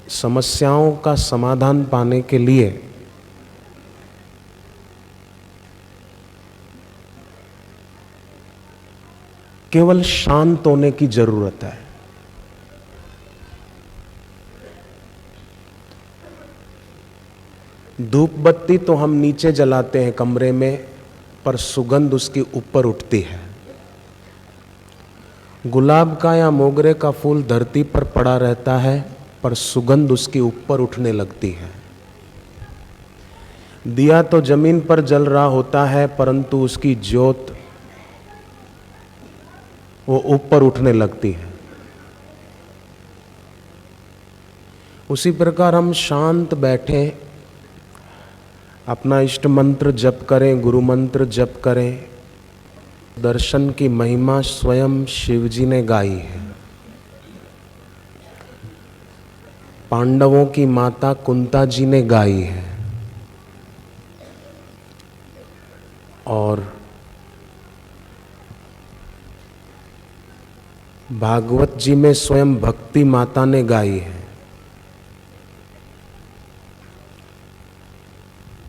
समस्याओं का समाधान पाने के लिए केवल शांत होने की जरूरत है। धूप बत्ती तो हम नीचे जलाते हैं कमरे में, पर सुगंध उसकी ऊपर उठती है। गुलाब का या मोगरे का फूल धरती पर पड़ा रहता है, पर सुगंध उसकी ऊपर उठने लगती है। दिया तो जमीन पर जल रहा होता है, परंतु उसकी ज्योत वो ऊपर उठने लगती है। उसी प्रकार हम शांत बैठे अपना इष्ट मंत्र जप करें, गुरु मंत्र जप करें। दर्शन की महिमा स्वयं शिव जी ने गाई है। पांडवों की माता कुंता जी ने गाई है और भागवत जी में स्वयं भक्ति माता ने गाई है।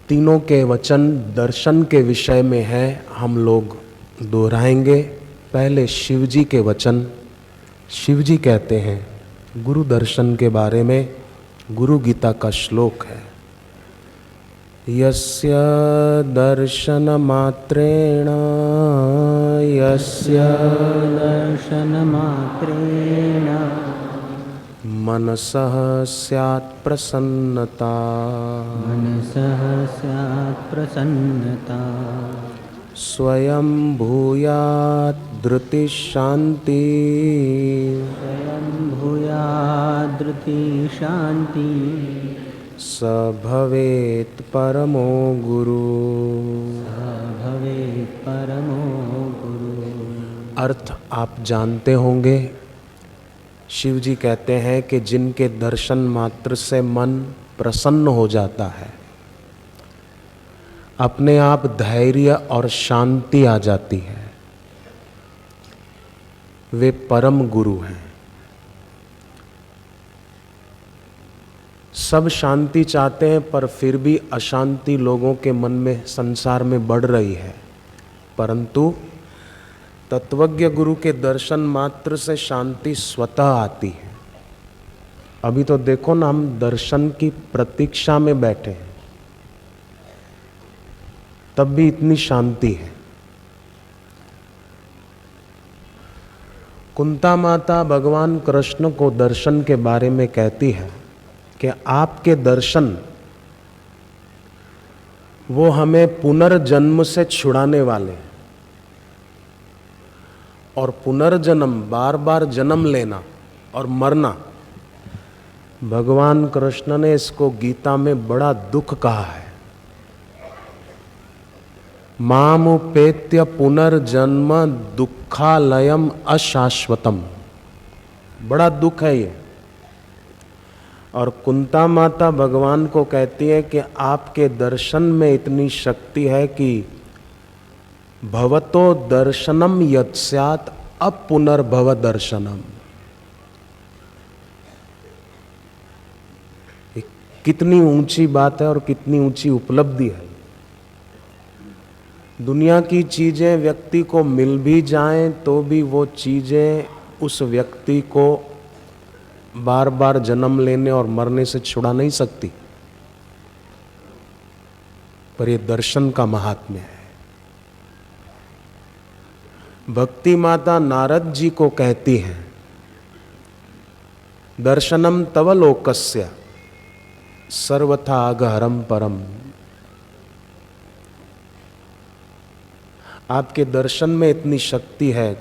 तीनों के वचन दर्शन के विषय में है, हम लोग दोहराएंगे। पहले शिव जी के वचन। शिव जी कहते हैं गुरु दर्शन के बारे में, गुरु गीता का श्लोक है, यस्य दर्शन मात्रेण मनसः स्यात् प्रसन्नता। स्वयं भूयात् धृति शांति। स भवेत् परमो गुरु। अर्थ आप जानते होंगे। शिव जी कहते हैं कि जिनके दर्शन मात्र से मन प्रसन्न हो जाता है, अपने आप धैर्य और शांति आ जाती है, वे परम गुरु हैं। सब शांति चाहते हैं, पर फिर भी अशांति लोगों के मन में संसार में बढ़ रही है। परंतु तत्वज्ञ गुरु के दर्शन मात्र से शांति स्वतः आती है। अभी तो देखो ना, हम दर्शन की प्रतीक्षा में बैठे हैं, तब भी इतनी शांति है। कुंता माता भगवान कृष्ण को दर्शन के बारे में कहती है कि आपके दर्शन वो हमें पुनर्जन्म से छुड़ाने वाले हैं। और पुनर्जन्म, बार बार जन्म लेना और मरना, भगवान कृष्ण ने इसको गीता में बड़ा दुख कहा है। मामुपेत्य पुनर्जन्म दुखालयम अशाश्वतम। बड़ा दुख है ये। और कुंता माता भगवान को कहती है कि आपके दर्शन में इतनी शक्ति है कि भवतो दर्शनम यत् स्यात् अपुनर्भव दर्शनम। कितनी ऊंची बात है और कितनी ऊंची उपलब्धि है। दुनिया की चीजें व्यक्ति को मिल भी जाएं तो भी वो चीजें उस व्यक्ति को बार बार जन्म लेने और मरने से छुड़ा नहीं सकती। पर ये दर्शन का महात्म्य है। भक्ति माता नारद जी को कहती हैं, दर्शनम तव लोकस्य सर्वथा अगहरम परम। आपके दर्शन में इतनी शक्ति है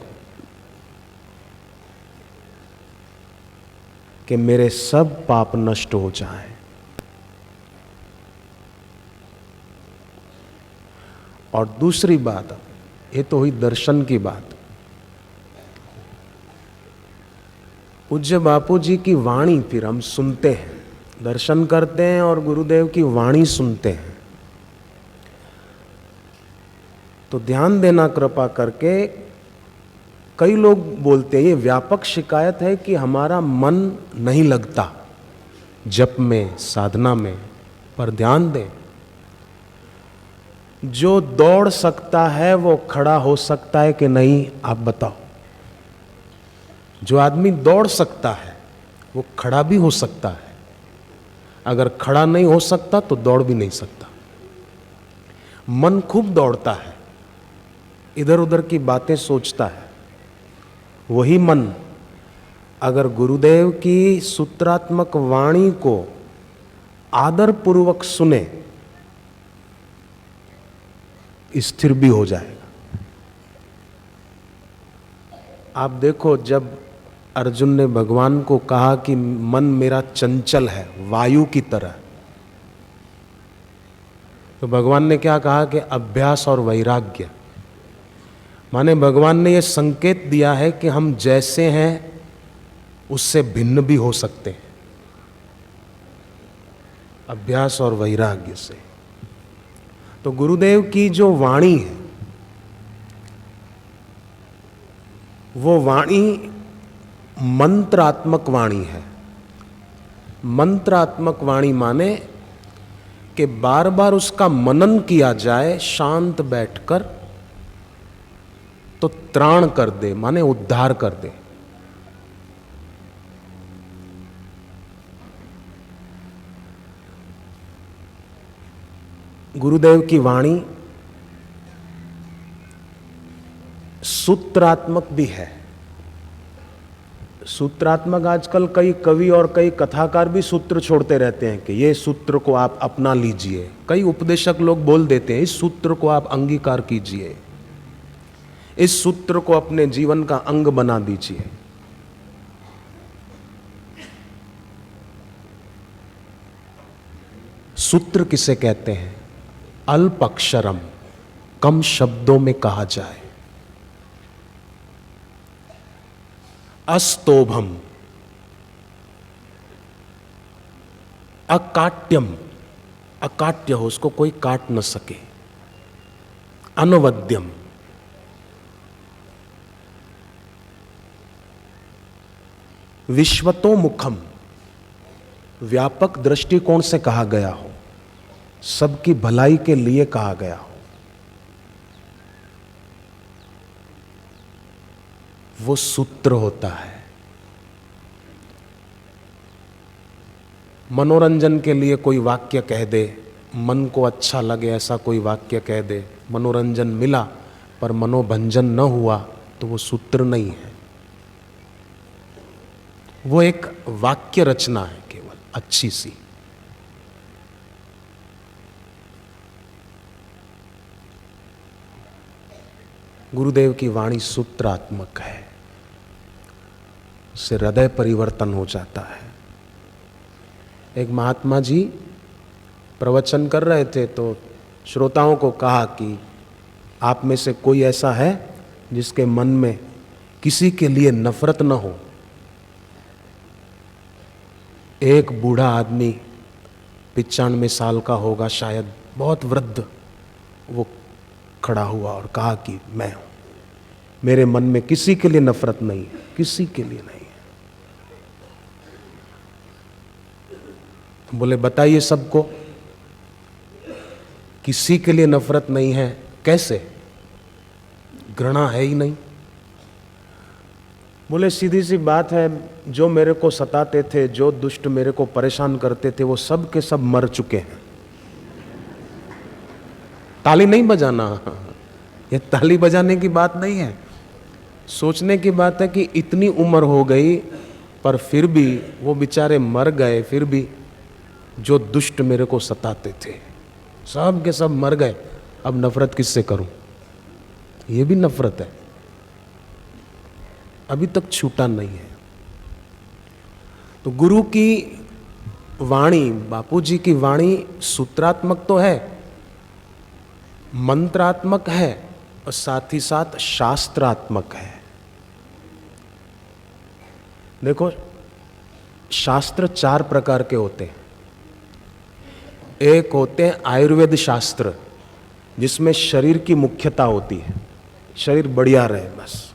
कि मेरे सब पाप नष्ट हो जाएं। और दूसरी बात, ये तो हुई दर्शन की बात। पूज्य बापू जी की वाणी फिर हम सुनते हैं, दर्शन करते हैं और गुरुदेव की वाणी सुनते हैं। तो ध्यान देना कृपा करके। कई लोग बोलते हैं, ये व्यापक शिकायत है कि हमारा मन नहीं लगता। जप में, साधना में, पर ध्यान दें, जो दौड़ सकता है वो खड़ा हो सकता है कि नहीं, आप बताओ। जो आदमी दौड़ सकता है वो खड़ा भी हो सकता है, अगर खड़ा नहीं हो सकता तो दौड़ भी नहीं सकता। मन खूब दौड़ता है, इधर उधर की बातें सोचता है। वही मन अगर गुरुदेव की सूत्रात्मक वाणी को आदर पूर्वक सुने, स्थिर भी हो जाएगा। आप देखो, जब अर्जुन ने भगवान को कहा कि मन मेरा चंचल है वायु की तरह, तो भगवान ने क्या कहा कि अभ्यास और वैराग्य। माने भगवान ने यह संकेत दिया है कि हम जैसे हैं उससे भिन्न भी हो सकते हैं, अभ्यास और वैराग्य से। तो गुरुदेव की जो वाणी है, वो वाणी मंत्रात्मक वाणी है। मंत्रात्मक वाणी माने कि बार बार उसका मनन किया जाए शांत बैठकर, तो त्राण कर दे, माने उद्धार कर दे। गुरुदेव की वाणी सूत्रात्मक भी है। सूत्रात्मक, आजकल कई कवि और कई कथाकार भी सूत्र छोड़ते रहते हैं कि ये सूत्र को आप अपना लीजिए। कई उपदेशक लोग बोल देते हैं इस सूत्र को आप अंगीकार कीजिए, इस सूत्र को अपने जीवन का अंग बना दीजिए। सूत्र किसे कहते हैं? अल्प अक्षरम, कम शब्दों में कहा जाए। अस्तोभम, अकाट्यम, अकाट्य हो, उसको कोई काट न सके। अनवद्यम, विश्वतोमुखम, व्यापक दृष्टिकोण से कहा गया हो, सबकी भलाई के लिए कहा गया हो। वो सूत्र होता है। मनोरंजन के लिए कोई वाक्य कह दे, मन को अच्छा लगे ऐसा कोई वाक्य कह दे, मनोरंजन मिला पर मनोभंजन न हुआ, तो वो सूत्र नहीं है, वो एक वाक्य रचना है केवल अच्छी सी। गुरुदेव की वाणी सूत्रात्मक है, उससे हृदय परिवर्तन हो जाता है। एक महात्मा जी प्रवचन कर रहे थे तो श्रोताओं को कहा कि आप में से कोई ऐसा है जिसके मन में किसी के लिए नफरत न हो। एक बूढ़ा आदमी 95 साल का होगा शायद, बहुत वृद्ध, वो खड़ा हुआ और कहा कि मैं हूं, मेरे मन में किसी के लिए नफरत नहीं है, किसी के लिए नहीं है। बोले बताइए सबको, किसी के लिए नफरत नहीं है कैसे? घृणा है ही नहीं। बोले सीधी सी बात है, जो मेरे को सताते थे, जो दुष्ट मेरे को परेशान करते थे, वो सब के सब मर चुके हैं। ताली नहीं बजाना, ये ताली बजाने की बात नहीं है। सोचने की बात है कि इतनी उम्र हो गई पर फिर भी वो बेचारे मर गए, फिर भी जो दुष्ट मेरे को सताते थे सब के सब मर गए, अब नफरत किससे करूं? ये भी नफरत है, अभी तक छूटा नहीं है। तो गुरु की वाणी, बापू जी की वाणी सूत्रात्मक तो है, मंत्रात्मक है और साथ ही साथ शास्त्रात्मक है। देखो, शास्त्र 4 प्रकार के होते हैं। एक होते हैं आयुर्वेद शास्त्र, जिसमें शरीर की मुख्यता होती है, शरीर बढ़िया रहे बस।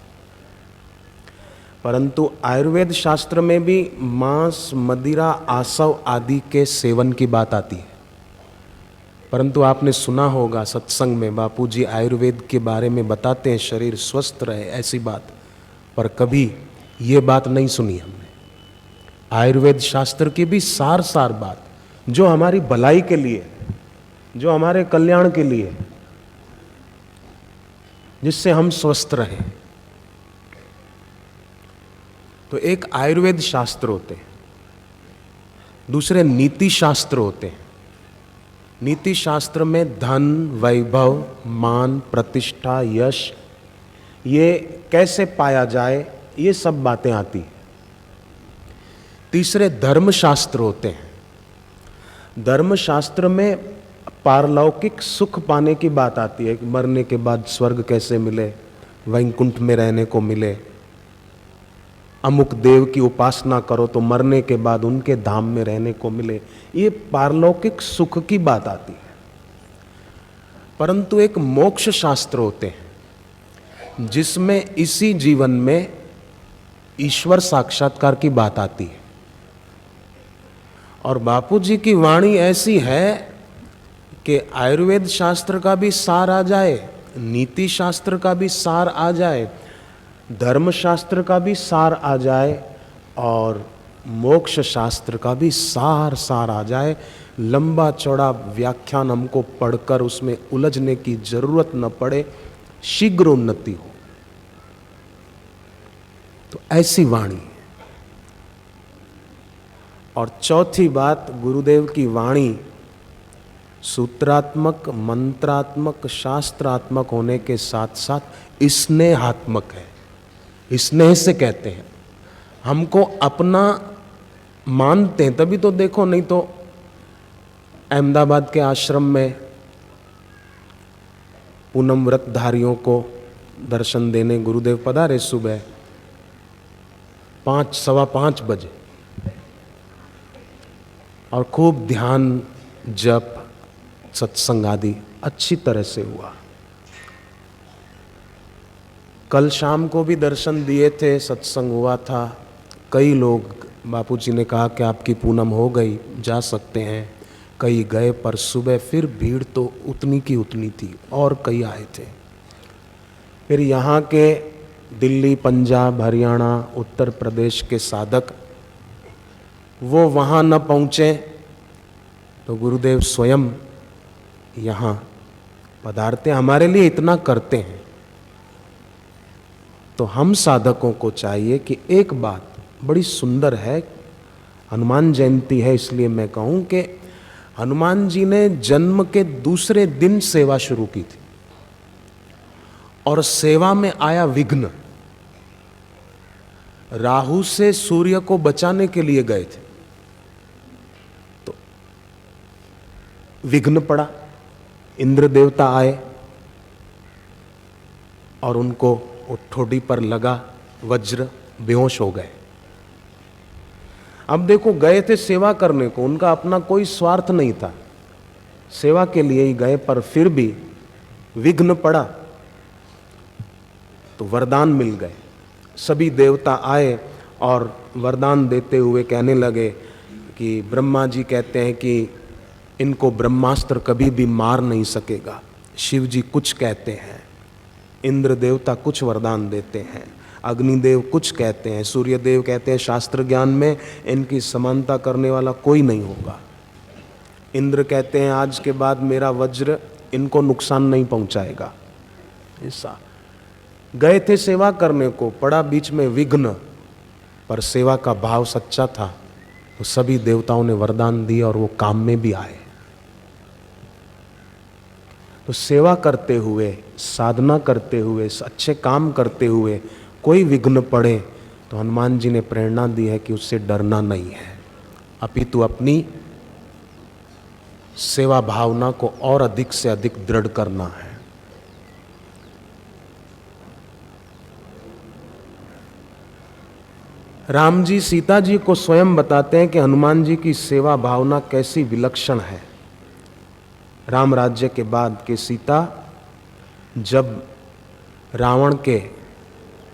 परंतु आयुर्वेद शास्त्र में भी मांस, मदिरा, आसव आदि के सेवन की बात आती है। परंतु आपने सुना होगा सत्संग में बापूजी आयुर्वेद के बारे में बताते हैं शरीर स्वस्थ रहे ऐसी बात, पर कभी ये बात नहीं सुनी हमने। आयुर्वेद शास्त्र की भी सार सार बात जो हमारी भलाई के लिए, जो हमारे कल्याण के लिए, जिससे हम स्वस्थ रहें। तो एक आयुर्वेद शास्त्र होते हैं, दूसरे नीति शास्त्र होते हैं। नीति शास्त्र में धन, वैभव, मान, प्रतिष्ठा, यश ये कैसे पाया जाए ये सब बातें आती हैं। तीसरे धर्म शास्त्र होते हैं। धर्म शास्त्र में पारलौकिक सुख पाने की बात आती है कि मरने के बाद स्वर्ग कैसे मिले, वैकुंठ में रहने को मिले, अमुक देव की उपासना करो तो मरने के बाद उनके धाम में रहने को मिले, ये पारलौकिक सुख की बात आती है। परंतु एक मोक्ष शास्त्र होते हैं जिसमें इसी जीवन में ईश्वर साक्षात्कार की बात आती है। और बापूजी की वाणी ऐसी है कि आयुर्वेद शास्त्र का भी सार आ जाए, नीति शास्त्र का भी सार आ जाए, धर्म शास्त्र का भी सार आ जाए और मोक्ष शास्त्र का भी सार आ जाए। लंबा चौड़ा व्याख्यान हमको पढ़कर उसमें उलझने की जरूरत न पड़े, शीघ्र उन्नति हो। तो ऐसी वाणी। और चौथी बात, गुरुदेव की वाणी सूत्रात्मक, मंत्रात्मक, शास्त्रात्मक होने के साथ साथ स्नेहात्मक है। स्नेह से कहते हैं, हमको अपना मानते हैं तभी तो देखो, नहीं तो अहमदाबाद के आश्रम में पूनम व्रतधारियों को दर्शन देने गुरुदेव पधारे सुबह 5, सवा 5 बजे और खूब ध्यान, जप, सत्संग आदि अच्छी तरह से हुआ। कल शाम को भी दर्शन दिए थे, सत्संग हुआ था। कई लोग, बापूजी ने कहा कि आपकी पूनम हो गई, जा सकते हैं। कई गए, पर सुबह फिर भीड़ तो उतनी की उतनी थी और कई आए थे। फिर यहाँ के दिल्ली, पंजाब, हरियाणा, उत्तर प्रदेश के साधक वो वहाँ न पहुँचे तो गुरुदेव स्वयं यहाँ पधारते, हमारे लिए इतना करते हैं। तो हम साधकों को चाहिए कि एक बात बड़ी सुंदर है, हनुमान जयंती है इसलिए मैं कहूँ कि हनुमान जी ने जन्म के दूसरे दिन सेवा शुरू की थी और सेवा में आया विघ्न। राहु से सूर्य को बचाने के लिए गए थे तो विघ्न पड़ा, इंद्र देवता आए और उनको ठोडी पर लगा वज्र, बेहोश हो गए। अब देखो, गए थे सेवा करने को, उनका अपना कोई स्वार्थ नहीं था, सेवा के लिए ही गए, पर फिर भी विघ्न पड़ा तो वरदान मिल गए। सभी देवता आए और वरदान देते हुए कहने लगे कि ब्रह्मा जी कहते हैं कि इनको ब्रह्मास्त्र कभी भी मार नहीं सकेगा। शिव जी कुछ कहते हैं, इंद्र देवता कुछ वरदान देते हैं, अग्निदेव कुछ कहते हैं, सूर्यदेव कहते हैं शास्त्र ज्ञान में इनकी समानता करने वाला कोई नहीं होगा। इंद्र कहते हैं आज के बाद मेरा वज्र इनको नुकसान नहीं पहुंचाएगा। ऐसा गए थे सेवा करने को, पड़ा बीच में विघ्न, पर सेवा का भाव सच्चा था तो सभी देवताओं ने वरदान दिए और वो काम में भी आए। तो सेवा करते हुए, साधना करते हुए, अच्छे काम करते हुए कोई विघ्न पड़े तो हनुमान जी ने प्रेरणा दी है कि उससे डरना नहीं है, अपितु अपनी सेवा भावना को और अधिक से अधिक दृढ़ करना है। राम जी सीता जी को स्वयं बताते हैं कि हनुमान जी की सेवा भावना कैसी विलक्षण है। राम राज्य के बाद के सीता जब रावण के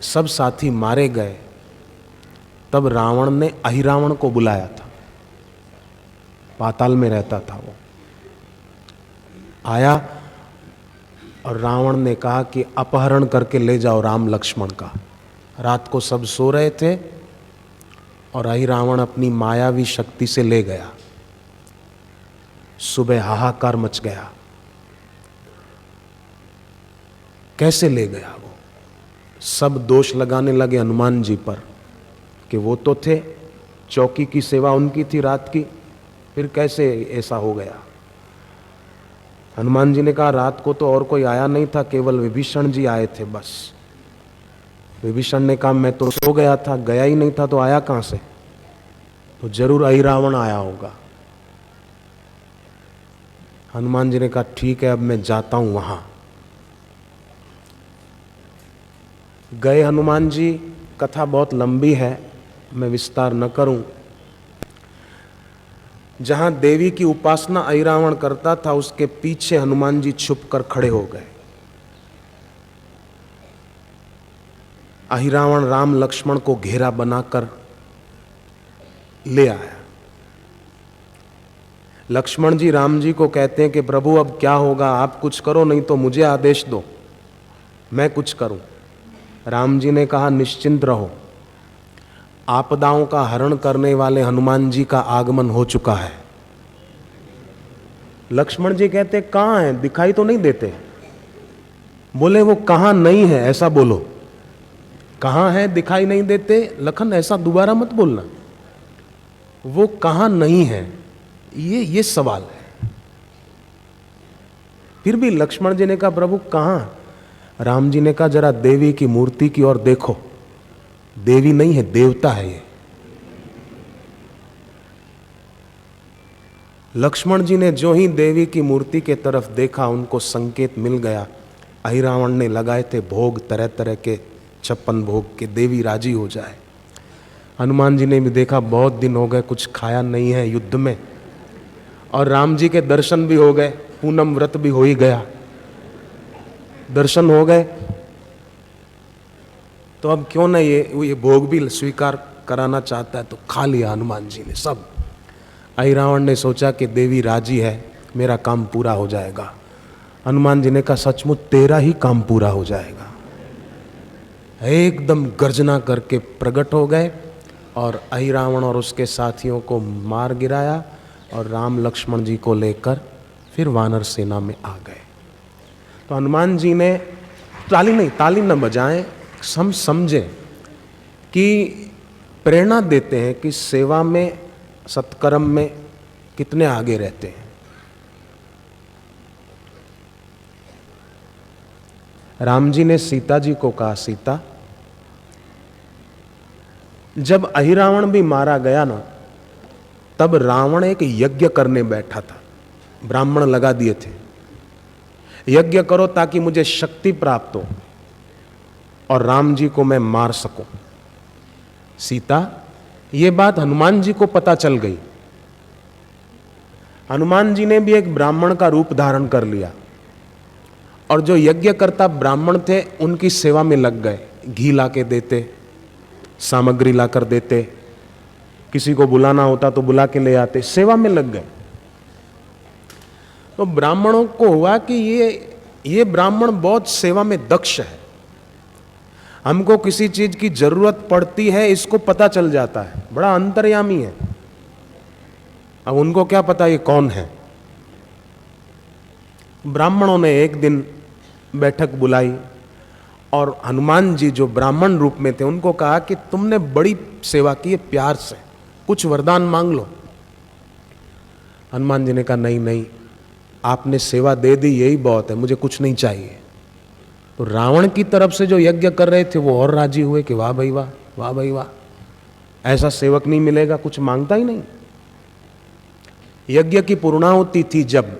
सब साथी मारे गए तब रावण ने अहिरावण को बुलाया था, पाताल में रहता था वो। आया और रावण ने कहा कि अपहरण करके ले जाओ राम लक्ष्मण का। रात को सब सो रहे थे और अहिरावण अपनी मायावी शक्ति से ले गया। सुबह हाहाकार मच गया, कैसे ले गया वो? सब दोष लगाने लगे हनुमान जी पर कि वो तो थे, चौकी की सेवा उनकी थी रात की, फिर कैसे ऐसा हो गया? हनुमान जी ने कहा रात को तो और कोई आया नहीं था, केवल विभीषण जी आए थे बस। विभीषण ने कहा मैं तो सो गया था, गया ही नहीं था तो आया कहां से? तो जरूर अहिरावण आया होगा। हनुमान जी ने कहा ठीक है, अब मैं जाता हूं वहां। गए हनुमान जी, कथा बहुत लंबी है, मैं विस्तार न करूं। जहां देवी की उपासना अहिरावण करता था उसके पीछे हनुमान जी छुपकर खड़े हो गए। अहिरावण राम लक्ष्मण को घेरा बनाकर ले आया। लक्ष्मण जी राम जी को कहते हैं कि प्रभु अब क्या होगा, आप कुछ करो, नहीं तो मुझे आदेश दो, मैं कुछ करूं। राम जी ने कहा निश्चिंत रहो, आपदाओं का हरण करने वाले हनुमान जी का आगमन हो चुका है। लक्ष्मण जी कहते कहां है, दिखाई तो नहीं देते। बोले वो कहां नहीं है ऐसा बोलो, कहां है दिखाई नहीं देते। लखन ऐसा दोबारा मत बोलना, वो कहां नहीं है, ये सवाल है। फिर भी लक्ष्मण जी ने कहा प्रभु कहां? राम जी ने कहा जरा देवी की मूर्ति की ओर देखो, देवी नहीं है देवता है ये। लक्ष्मण जी ने जो ही देवी की मूर्ति के तरफ देखा उनको संकेत मिल गया। अहिरावण ने लगाए थे भोग, तरह तरह के 56 भोग के, देवी राजी हो जाए। हनुमान जी ने भी देखा बहुत दिन हो गए कुछ खाया नहीं है युद्ध में, और राम जी के दर्शन भी हो गए, पूनम व्रत भी हो ही गया, दर्शन हो गए, तो अब क्यों ना ये भोग भी स्वीकार कराना चाहता है, तो खा लिया हनुमान जी ने सब। अहिरावण ने सोचा कि देवी राजी है, मेरा काम पूरा हो जाएगा। हनुमान जी ने कहा सचमुच तेरा ही काम पूरा हो जाएगा। एकदम गर्जना करके प्रकट हो गए और अहिरावण और उसके साथियों को मार गिराया और राम लक्ष्मण जी को लेकर फिर वानर सेना में आ गए। तो हनुमान जी ने ताली न बजाएं, हम समझें कि प्रेरणा देते हैं कि सेवा में, सत्कर्म में कितने आगे रहते हैं। राम जी ने सीता जी को कहा सीता, जब अहिरावण भी मारा गया ना, तब रावण एक यज्ञ करने बैठा था, ब्राह्मण लगा दिए थे, यज्ञ करो ताकि मुझे शक्ति प्राप्त हो और राम जी को मैं मार सकूं। सीता, ये बात हनुमान जी को पता चल गई। हनुमान जी ने भी एक ब्राह्मण का रूप धारण कर लिया और जो यज्ञ करता ब्राह्मण थे उनकी सेवा में लग गए। घी लाके देते, सामग्री लाकर देते, किसी को बुलाना होता तो बुला के ले आते, सेवा में लग गए। तो ब्राह्मणों को हुआ कि ये ब्राह्मण बहुत सेवा में दक्ष है, हमको किसी चीज की जरूरत पड़ती है इसको पता चल जाता है, बड़ा अंतर्यामी है। अब उनको क्या पता ये कौन है। ब्राह्मणों ने एक दिन बैठक बुलाई और हनुमान जी जो ब्राह्मण रूप में थे उनको कहा कि तुमने बड़ी सेवा की है, प्यार से कुछ वरदान मांग लो। हनुमान जी ने कहा नहीं नहीं, आपने सेवा दे दी यही बहुत है, मुझे कुछ नहीं चाहिए। तो रावण की तरफ से जो यज्ञ कर रहे थे वो और राजी हुए कि वाह भाई वाह, वाह भाई वाह, ऐसा सेवक नहीं मिलेगा, कुछ मांगता ही नहीं। यज्ञ की पूर्णाहुति थी जब,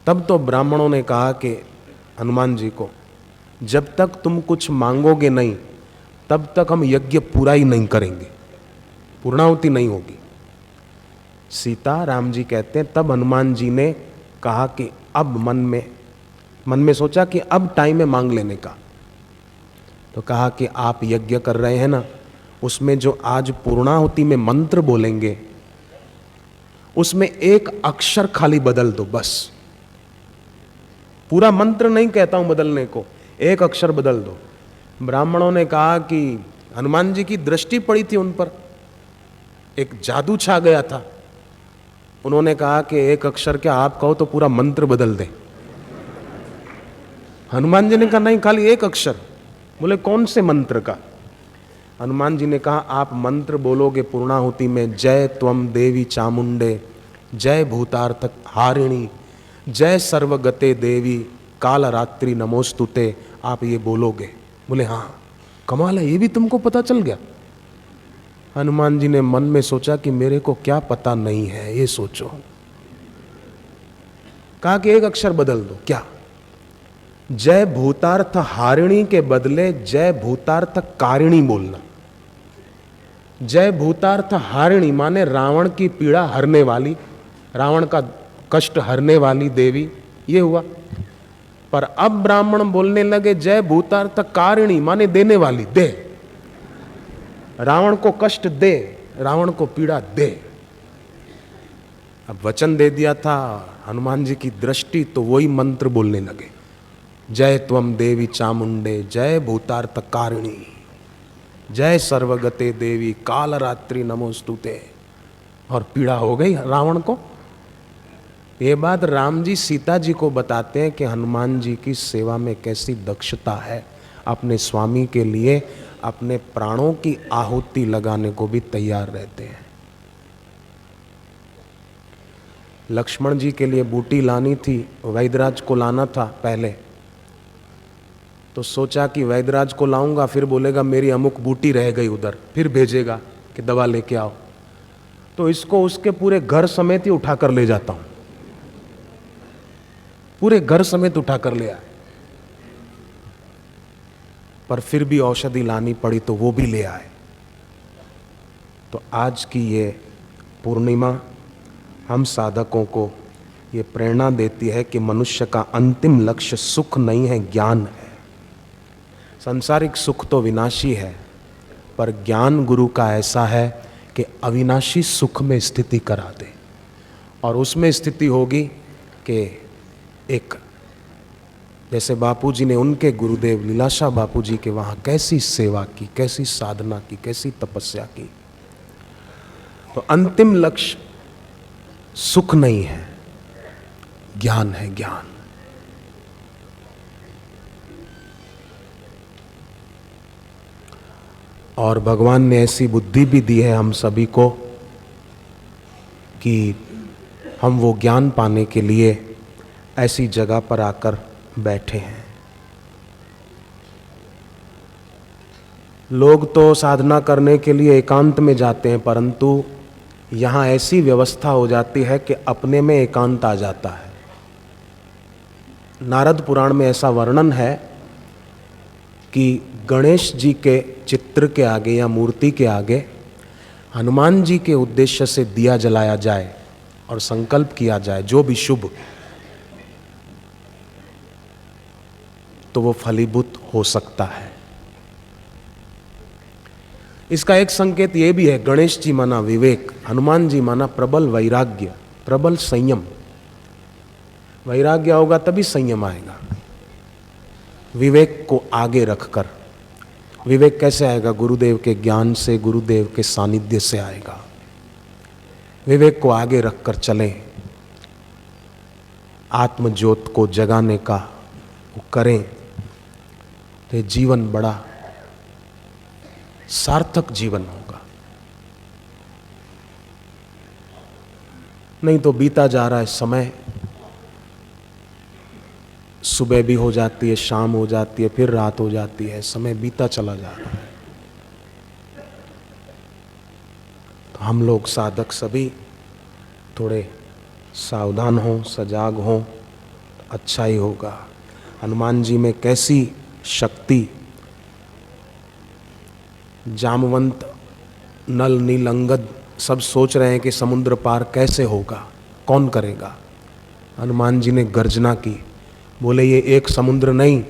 तब तो ब्राह्मणों ने कहा कि हनुमान जी को, जब तक तुम कुछ मांगोगे नहीं तब तक हम यज्ञ पूरा ही नहीं करेंगे, पूर्णाहुति नहीं होगी। सीता, राम जी कहते हैं, तब हनुमान जी ने कहा कि अब मन में सोचा कि अब टाइम है मांग लेने का। तो कहा कि आप यज्ञ कर रहे हैं ना, उसमें जो आज पूर्णाहुति में मंत्र बोलेंगे, उसमें एक अक्षर खाली बदल दो बस। पूरा मंत्र नहीं कहता हूं बदलने को, एक अक्षर बदल दो। ब्राह्मणों ने कहा कि हनुमान जी की दृष्टि पड़ी थी उन पर, एक जादू छा गया था। उन्होंने कहा कि एक अक्षर क्या, आप कहो तो पूरा मंत्र बदल दे। हनुमान जी ने कहा नहीं, खाली एक अक्षर। बोले कौन से मंत्र का? हनुमान जी ने कहा आप मंत्र बोलोगे पूर्णाहुति में, जय त्वम देवी चामुंडे, जय भूतार्थ हारिणी, जय सर्वगते देवी काल रात्रि नमोस्तुते, आप ये बोलोगे। बोले हाँ। कमाल है, ये भी तुमको पता चल गया? हनुमान जी ने मन में सोचा कि मेरे को क्या पता नहीं है, ये सोचो। कहा कि एक अक्षर बदल दो। क्या? जय भूतार्थ हारिणी के बदले जय भूतार्थ कारिणी बोलना। जय भूतार्थ हारिणी माने रावण की पीड़ा हरने वाली, रावण का कष्ट हरने वाली देवी, ये हुआ। पर अब ब्राह्मण बोलने लगे जय भूतार्थ कारिणी माने देने वाली, दे, रावण को कष्ट दे, रावण को पीड़ा दे। अब वचन दे दिया था हनुमान जी की दृष्टि, तो वही मंत्र बोलने लगे, जय त्वम देवी चामुंडे, जय भूतार्थ कारिणी, जय सर्वगते देवी काल रात्रि नमोस्तुते। और पीड़ा हो गई रावण को। ये बात राम जी सीता जी को बताते हैं कि हनुमान जी की सेवा में कैसी दक्षता है, अपने स्वामी के लिए अपने प्राणों की आहुति लगाने को भी तैयार रहते हैं। लक्ष्मण जी के लिए बूटी लानी थी, वैदराज को लाना था पहले, तो सोचा कि वैदराज को लाऊंगा, फिर बोलेगा मेरी अमुक बूटी रह गई उधर, फिर भेजेगा कि दवा लेके आओ, तो इसको उसके पूरे घर समेत ही उठा कर ले जाता हूं। पूरे घर समेत उठा कर ले आए, पर फिर भी औषधि लानी पड़ी तो वो भी ले आए। तो आज की ये पूर्णिमा हम साधकों को ये प्रेरणा देती है कि मनुष्य का अंतिम लक्ष्य सुख नहीं है, ज्ञान है। सांसारिक सुख तो विनाशी है, पर ज्ञान गुरु का ऐसा है कि अविनाशी सुख में स्थिति करा दे। और उसमें स्थिति होगी कि एक, जैसे बापूजी ने उनके गुरुदेव लीलाशाह बापूजी के वहाँ कैसी सेवा की, कैसी साधना की, कैसी तपस्या की। तो अंतिम लक्ष्य सुख नहीं है, ज्ञान है, ज्ञान। और भगवान ने ऐसी बुद्धि भी दी है हम सभी को कि हम वो ज्ञान पाने के लिए ऐसी जगह पर आकर बैठे हैं। लोग तो साधना करने के लिए एकांत में जाते हैं, परंतु यहाँ ऐसी व्यवस्था हो जाती है कि अपने में एकांत आ जाता है। नारद पुराण में ऐसा वर्णन है कि गणेश जी के चित्र के आगे या मूर्ति के आगे हनुमान जी के उद्देश्य से दिया जलाया जाए और संकल्प किया जाए जो भी शुभ, तो वो फलीभूत हो सकता है। इसका एक संकेत ये भी है, गणेश जी माना विवेक, हनुमान जी माना प्रबल वैराग्य, प्रबल संयम। वैराग्य होगा तभी संयम आएगा। विवेक को आगे रखकर, विवेक कैसे आएगा? गुरुदेव के ज्ञान से, गुरुदेव के सानिध्य से आएगा। विवेक को आगे रखकर चलें, आत्मज्योत को जगाने का वो करें, तो जीवन बड़ा सार्थक जीवन होगा। नहीं तो बीता जा रहा है समय, सुबह भी हो जाती है, शाम हो जाती है, फिर रात हो जाती है, समय बीता चला जा रहा है। तो हम लोग साधक सभी थोड़े सावधान हों, सजाग हों, तो अच्छा ही होगा। हनुमान जी में कैसी शक्ति, जामवंत, नल, नील, अंगद सब सोच रहे हैं कि समुद्र पार कैसे होगा, कौन करेगा। हनुमान जी ने गर्जना की, बोले ये एक समुद्र नहीं,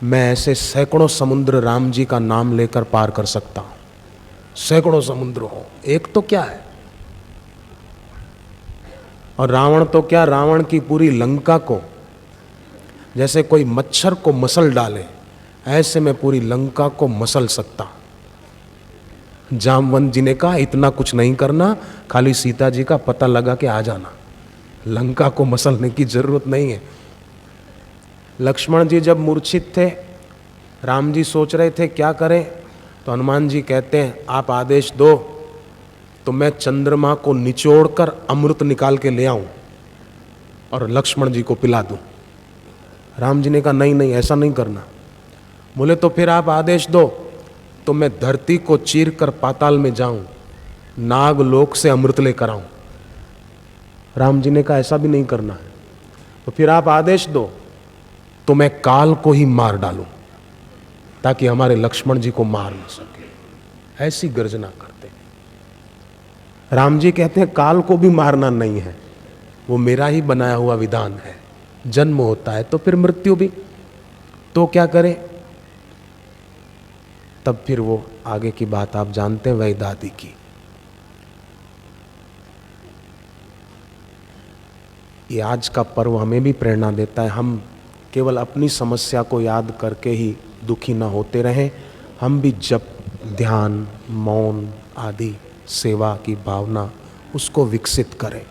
मैं ऐसे सैकड़ों समुद्र राम जी का नाम लेकर पार कर सकता हूँ। सैकड़ों समुद्र हो, एक तो क्या है। और रावण तो क्या, रावण की पूरी लंका को जैसे कोई मच्छर को मसल डाले, ऐसे में पूरी लंका को मसल सकता। जामवंत जी ने कहा इतना कुछ नहीं करना, खाली सीता जी का पता लगा के आ जाना, लंका को मसलने की जरूरत नहीं है। लक्ष्मण जी जब मूर्छित थे, राम जी सोच रहे थे क्या करें, तो हनुमान जी कहते हैं आप आदेश दो तो मैं चंद्रमा को निचोड़कर अमृत निकाल के ले आऊं और लक्ष्मण जी को पिला दूं। राम जी ने कहा नहीं नहीं, ऐसा नहीं करना। बोले तो फिर आप आदेश दो तो मैं धरती को चीर कर पाताल में जाऊं, नागलोक से अमृत लेकर आऊं। राम जी ने कहा ऐसा भी नहीं करना है। तो फिर आप आदेश दो तो मैं काल को ही मार डालूं ताकि हमारे लक्ष्मण जी को मार न सके। ऐसी गर्जना करते हैं। राम जी कहते हैं काल को भी मारना नहीं है, वो मेरा ही बनाया हुआ विधान है। जन्म होता है तो फिर मृत्यु भी, तो क्या करें। तब फिर वो आगे की बात आप जानते हैं, वैदादि की। ये आज का पर्व हमें भी प्रेरणा देता है। हम केवल अपनी समस्या को याद करके ही दुखी ना होते रहें, हम भी जप, ध्यान, मौन आदि सेवा की भावना उसको विकसित करें।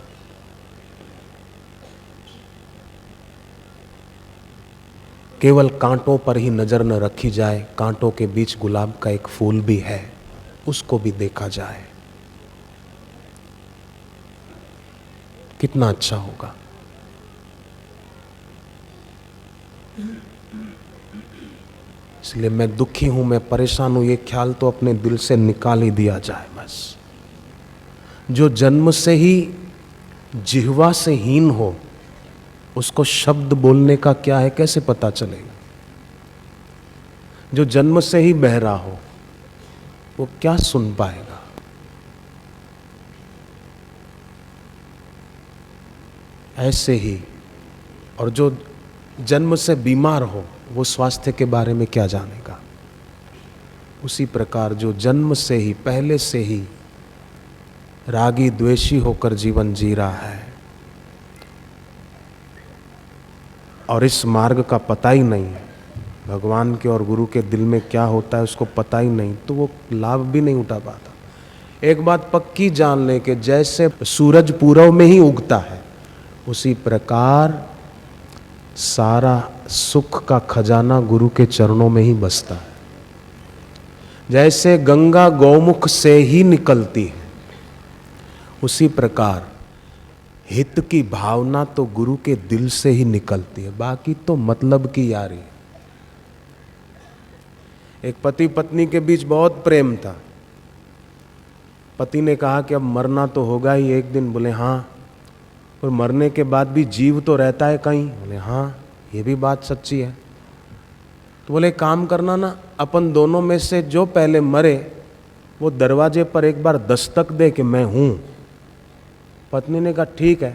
केवल कांटों पर ही नजर न रखी जाए, कांटों के बीच गुलाब का एक फूल भी है, उसको भी देखा जाए, कितना अच्छा होगा। इसलिए मैं दुखी हूं, मैं परेशान हूं, ये ख्याल तो अपने दिल से निकाल ही दिया जाए बस। जो जन्म से ही जिह्वा से हीन हो उसको शब्द बोलने का क्या है, कैसे पता चलेगा। जो जन्म से ही बहरा हो वो क्या सुन पाएगा। ऐसे ही, और जो जन्म से बीमार हो वो स्वास्थ्य के बारे में क्या जानेगा। उसी प्रकार जो जन्म से ही, पहले से ही रागी द्वेषी होकर जीवन जी रहा है और इस मार्ग का पता ही नहीं, भगवान के और गुरु के दिल में क्या होता है उसको पता ही नहीं, तो वो लाभ भी नहीं उठा पाता। एक बात पक्की जान ले कि जैसे सूरज पूरब में ही उगता है, उसी प्रकार सारा सुख का खजाना गुरु के चरणों में ही बसता है। जैसे गंगा गौमुख से ही निकलती है, उसी प्रकार हित की भावना तो गुरु के दिल से ही निकलती है, बाकी तो मतलब की यारी। एक पति पत्नी के बीच बहुत प्रेम था। पति ने कहा कि अब मरना तो होगा ही एक दिन। बोले हाँ, और मरने के बाद भी जीव तो रहता है कहीं। बोले हाँ, ये भी बात सच्ची है। तो बोले काम करना ना, अपन दोनों में से जो पहले मरे वो दरवाजे पर एक बार दस्तक दे कि मैं हूं। पत्नी ने कहा ठीक है,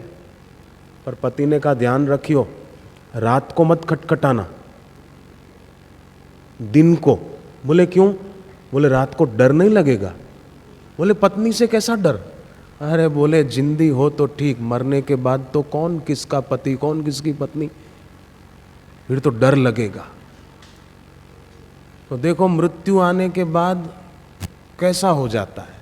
पर पति ने कहा ध्यान रखियो, रात को मत खटखटाना, दिन को। बोले क्यों? बोले रात को डर नहीं लगेगा। बोले पत्नी से कैसा डर? अरे बोले जिंदी हो तो ठीक, मरने के बाद तो कौन किसका पति कौन किसकी पत्नी, फिर तो डर लगेगा। तो देखो मृत्यु आने के बाद कैसा हो जाता है।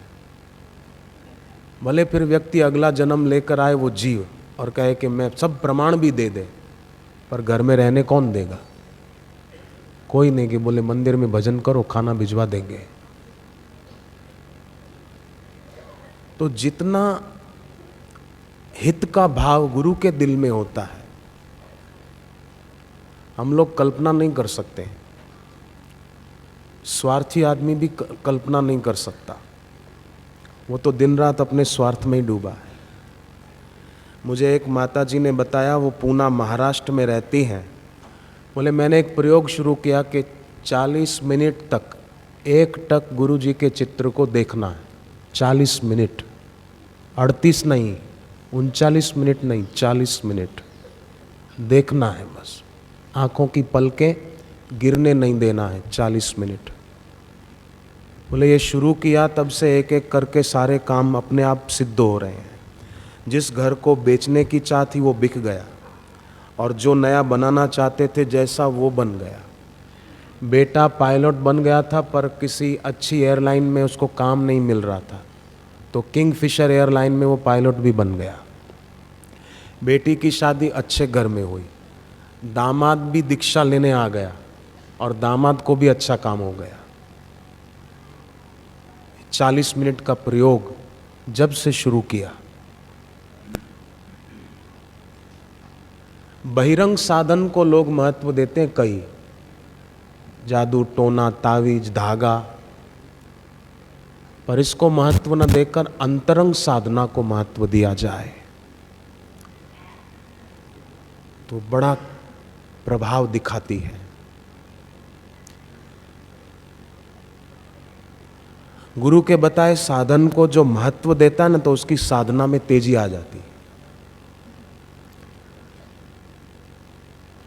भले फिर व्यक्ति अगला जन्म लेकर आए वो जीव और कहे कि मैं सब प्रमाण भी दे दे, पर घर में रहने कौन देगा? कोई नहीं। कि बोले मंदिर में भजन करो, खाना भिजवा देंगे। तो जितना हित का भाव गुरु के दिल में होता है, हम लोग कल्पना नहीं कर सकते। स्वार्थी आदमी भी कल्पना नहीं कर सकता, वो तो दिन रात अपने स्वार्थ में ही डूबा है। मुझे एक माता जी ने बताया, वो पूना महाराष्ट्र में रहती हैं। बोले मैंने एक प्रयोग शुरू किया कि 40 मिनट तक एक टक गुरु जी के चित्र को देखना है। 40 मिनट, 38 नहीं, 39 मिनट नहीं, 40 मिनट देखना है बस। आंखों की पलकें गिरने नहीं देना है 40 मिनट। बोले ये शुरू किया तब से एक एक करके सारे काम अपने आप सिद्ध हो रहे हैं। जिस घर को बेचने की चाह थी वो बिक गया, और जो नया बनाना चाहते थे जैसा वो बन गया। बेटा पायलट बन गया था पर किसी अच्छी एयरलाइन में उसको काम नहीं मिल रहा था, तो किंगफिशर एयरलाइन में वो पायलट भी बन गया। बेटी की शादी अच्छे घर में हुई, दामाद भी दीक्षा लेने आ गया और दामाद को भी अच्छा काम हो गया। 40 मिनट का प्रयोग जब से शुरू किया। बहिरंग साधन को लोग महत्व देते हैं, कई जादू टोना तावीज धागा, पर इसको महत्व न देकर अंतरंग साधना को महत्व दिया जाए तो बड़ा प्रभाव दिखाती है। गुरु के बताए साधन को जो महत्व देता है ना, तो उसकी साधना में तेजी आ जाती है,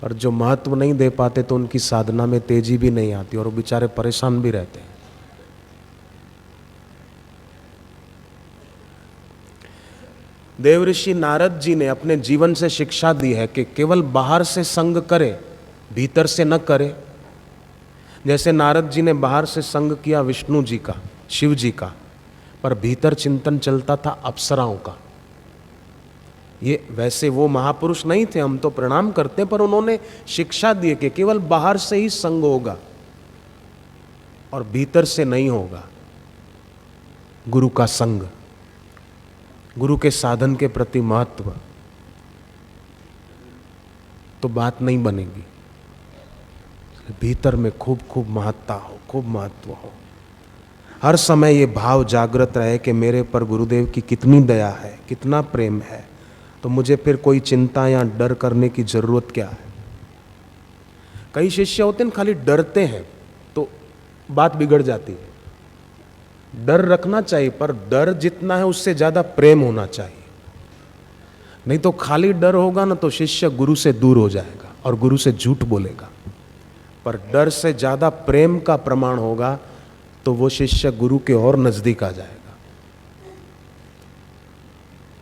और जो महत्व नहीं दे पाते तो उनकी साधना में तेजी भी नहीं आती और वो बेचारे परेशान भी रहते हैं। देवऋषि नारद जी ने अपने जीवन से शिक्षा दी है कि केवल बाहर से संग करे, भीतर से न करे। जैसे नारद जी ने बाहर से संग किया विष्णु जी का, शिव जी का, पर भीतर चिंतन चलता था अप्सराओं का। ये वैसे वो महापुरुष नहीं थे, हम तो प्रणाम करते, पर उन्होंने शिक्षा दी कि केवल बाहर से ही संग होगा और भीतर से नहीं होगा। गुरु का संग, गुरु के साधन के प्रति महत्व, तो बात नहीं बनेगी। भीतर में खूब खूब महत्ता हो, खूब महत्व हो। हर समय ये भाव जागृत रहे कि मेरे पर गुरुदेव की कितनी दया है, कितना प्रेम है, तो मुझे फिर कोई चिंता या डर करने की जरूरत क्या है। कई शिष्य होते हैं खाली डरते हैं तो बात बिगड़ जाती है। डर रखना चाहिए, पर डर जितना है उससे ज्यादा प्रेम होना चाहिए। नहीं तो खाली डर होगा ना तो शिष्य गुरु से दूर हो जाएगा और गुरु से झूठ बोलेगा। पर डर से ज्यादा प्रेम का प्रमाण होगा तो वो शिष्य गुरु के और नजदीक आ जाएगा,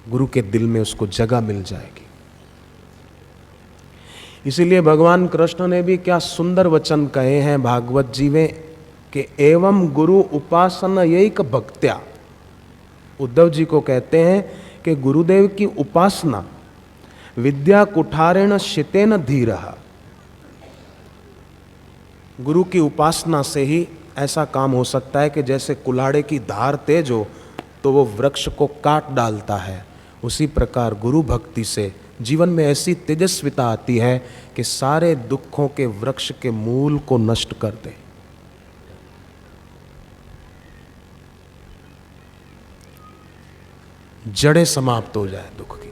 गुरु के दिल में उसको जगह मिल जाएगी। इसीलिए भगवान कृष्ण ने भी क्या सुंदर वचन कहे हैं भागवत जी में कि एवं गुरु उपासना यैक भक्त्या। उद्धव जी को कहते हैं कि गुरुदेव की उपासना विद्या कुठारेण शितेन धीरः। गुरु की उपासना से ही ऐसा काम हो सकता है कि जैसे कुल्हाड़े की धार तेज हो तो वो वृक्ष को काट डालता है, उसी प्रकार गुरु भक्ति से जीवन में ऐसी तेजस्विता आती है कि सारे दुखों के वृक्ष के मूल को नष्ट कर दे। जड़ें समाप्त हो जाए दुख की।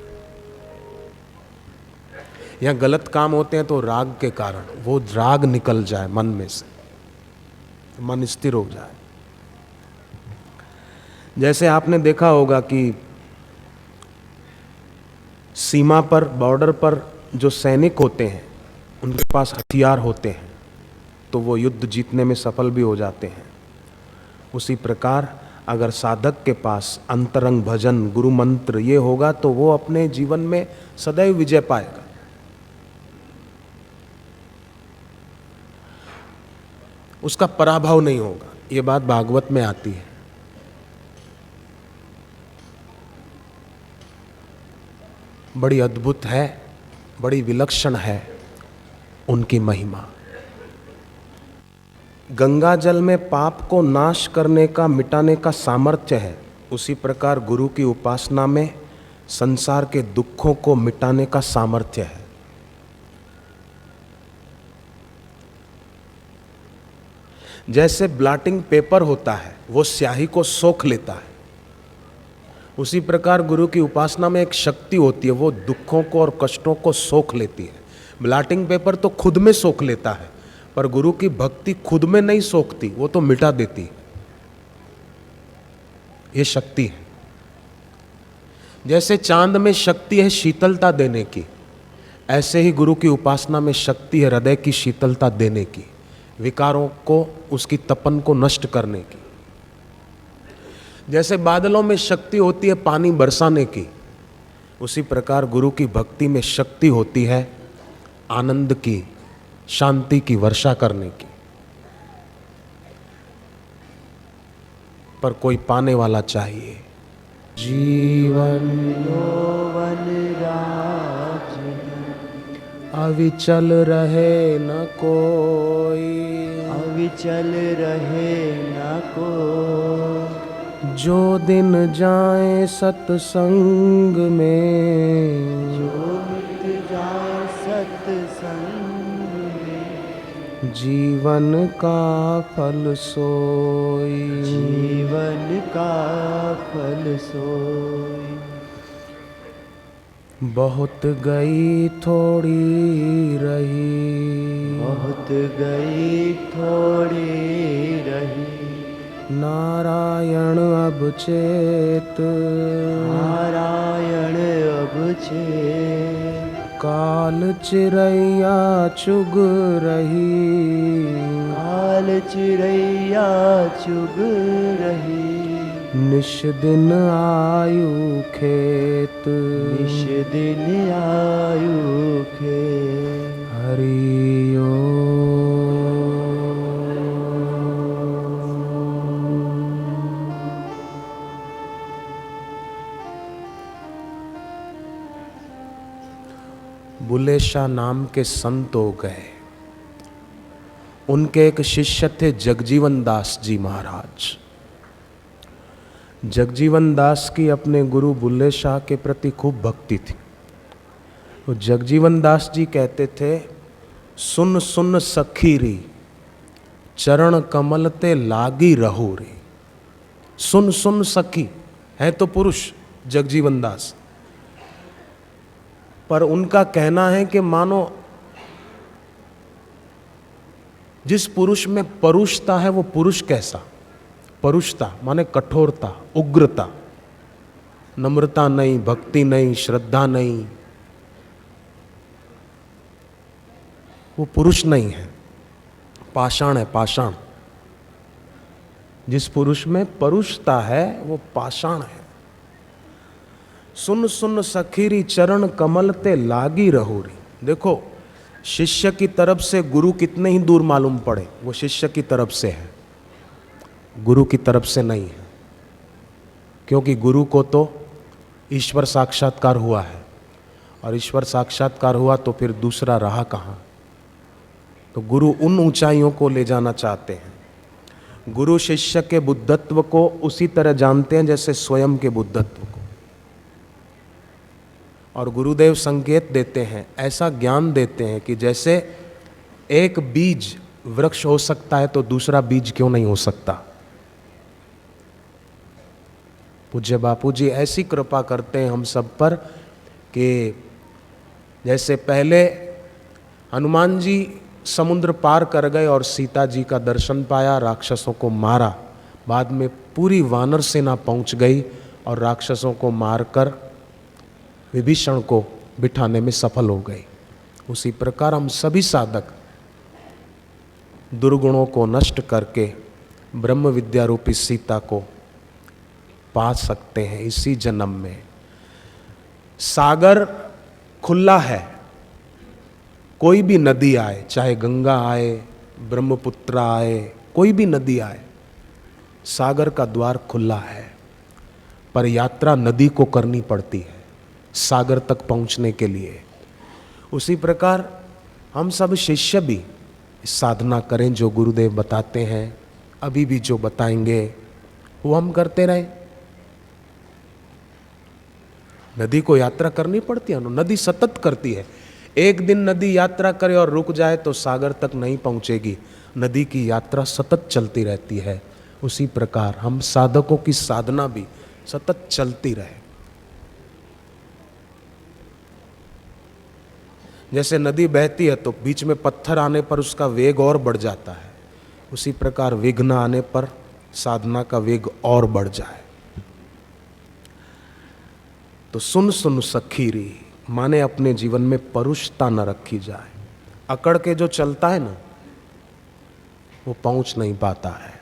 या गलत काम होते हैं तो राग के कारण वो राग निकल जाए मन में से, मन स्थिर हो जाए। जैसे आपने देखा होगा कि सीमा पर, बॉर्डर पर जो सैनिक होते हैं उनके पास हथियार होते हैं तो वो युद्ध जीतने में सफल भी हो जाते हैं। उसी प्रकार अगर साधक के पास अंतरंग भजन, गुरु मंत्र ये होगा तो वो अपने जीवन में सदैव विजय पाएगा। उसका पराभव नहीं होगा। ये बात भागवत में आती है। बड़ी अद्भुत है, बड़ी विलक्षण है उनकी महिमा। गंगा जल में पाप को नाश करने का, मिटाने का सामर्थ्य है, उसी प्रकार गुरु की उपासना में संसार के दुखों को मिटाने का सामर्थ्य है। जैसे ब्लॉटिंग पेपर होता है वो स्याही को सोख लेता है, उसी प्रकार गुरु की उपासना में एक शक्ति होती है, वो दुखों को और कष्टों को सोख लेती है। ब्लॉटिंग पेपर तो खुद में सोख लेता है, पर गुरु की भक्ति खुद में नहीं सोखती, वो तो मिटा देती है। ये शक्ति है। जैसे चांद में शक्ति है शीतलता देने की, ऐसे ही गुरु की उपासना में शक्ति है हृदय की शीतलता देने की, विकारों को, उसकी तपन को नष्ट करने की। जैसे बादलों में शक्ति होती है पानी बरसाने की, उसी प्रकार गुरु की भक्ति में शक्ति होती है आनंद की, शांति की वर्षा करने की। पर कोई पाने वाला चाहिए। जीवन यौवन राज अविचल रहे न कोई, अविचल रहे न को, जो दिन जाए सत्संग में, जो मिट जाए सत्संग में, जीवन का फल सोई। जीवन का फल सोई। बहुत गई थोड़ी रही, बहुत गई थोड़ी रही, नारायण अब चेत, नारायण अब चेत, काल चिरैया चुग रही, काल चिरैया चुग रही, निश दिन आयु खेत, निश दिन आयु खेत। हरि ओम। बुल्ले शाह नाम के संत हो गए। उनके एक शिष्य थे जगजीवन दास जी महाराज। जगजीवन दास की अपने गुरु बुल्ले शाह के प्रति खूब भक्ति थी। तो जगजीवन दास जी कहते थे, सुन सुन सखी री, चरण कमल ते लागी रहो रे। सुन सुन सखी है तो पुरुष जगजीवन दास, पर उनका कहना है कि मानो जिस पुरुष में परुषता है वो पुरुष कैसा? परुषता माने कठोरता, उग्रता, नम्रता नहीं, भक्ति नहीं, श्रद्धा नहीं, वो पुरुष नहीं है, पाषाण है, पाषाण। जिस पुरुष में परुषता है वो पाषाण है। सुन सुन सखीरी चरण कमल ते लागी रहोरी। देखो शिष्य की तरफ से गुरु कितने ही दूर मालूम पड़े, वो शिष्य की तरफ से है, गुरु की तरफ से नहीं है। क्योंकि गुरु को तो ईश्वर साक्षात्कार हुआ है, और ईश्वर साक्षात्कार हुआ तो फिर दूसरा रहा कहाँ। तो गुरु उन ऊंचाइयों को ले जाना चाहते हैं। गुरु शिष्य के बुद्धत्व को उसी तरह जानते हैं जैसे स्वयं के बुद्धत्व को। और गुरुदेव संकेत देते हैं, ऐसा ज्ञान देते हैं कि जैसे एक बीज वृक्ष हो सकता है तो दूसरा बीज क्यों नहीं हो सकता। पूज्य बापू जी ऐसी कृपा करते हैं हम सब पर कि जैसे पहले हनुमान जी समुद्र पार कर गए और सीता जी का दर्शन पाया, राक्षसों को मारा, बाद में पूरी वानर सेना पहुंच गई और राक्षसों को मारकर विभीषण को बिठाने में सफल हो गई। उसी प्रकार हम सभी साधक दुर्गुणों को नष्ट करके ब्रह्म विद्या रूपी सीता को पा सकते हैं इसी जन्म में। सागर खुला है, कोई भी नदी आए, चाहे गंगा आए, ब्रह्मपुत्र आए, कोई भी नदी आए, सागर का द्वार खुला है। पर यात्रा नदी को करनी पड़ती है सागर तक पहुंचने के लिए। उसी प्रकार हम सब शिष्य भी साधना करें जो गुरुदेव बताते हैं, अभी भी जो बताएंगे वो हम करते रहें। नदी को यात्रा करनी पड़ती है ना, नदी सतत करती है। एक दिन नदी यात्रा करे और रुक जाए तो सागर तक नहीं पहुंचेगी। नदी की यात्रा सतत चलती रहती है। उसी प्रकार हम साधकों की साधना भी सतत चलती रहे। जैसे नदी बहती है तो बीच में पत्थर आने पर उसका वेग और बढ़ जाता है, उसी प्रकार विघ्न आने पर साधना का वेग और बढ़ जाए। तो सुन सुन सखीरी माने अपने जीवन में परुषता न रखी जाए। अकड़ के जो चलता है ना वो पहुंच नहीं पाता है।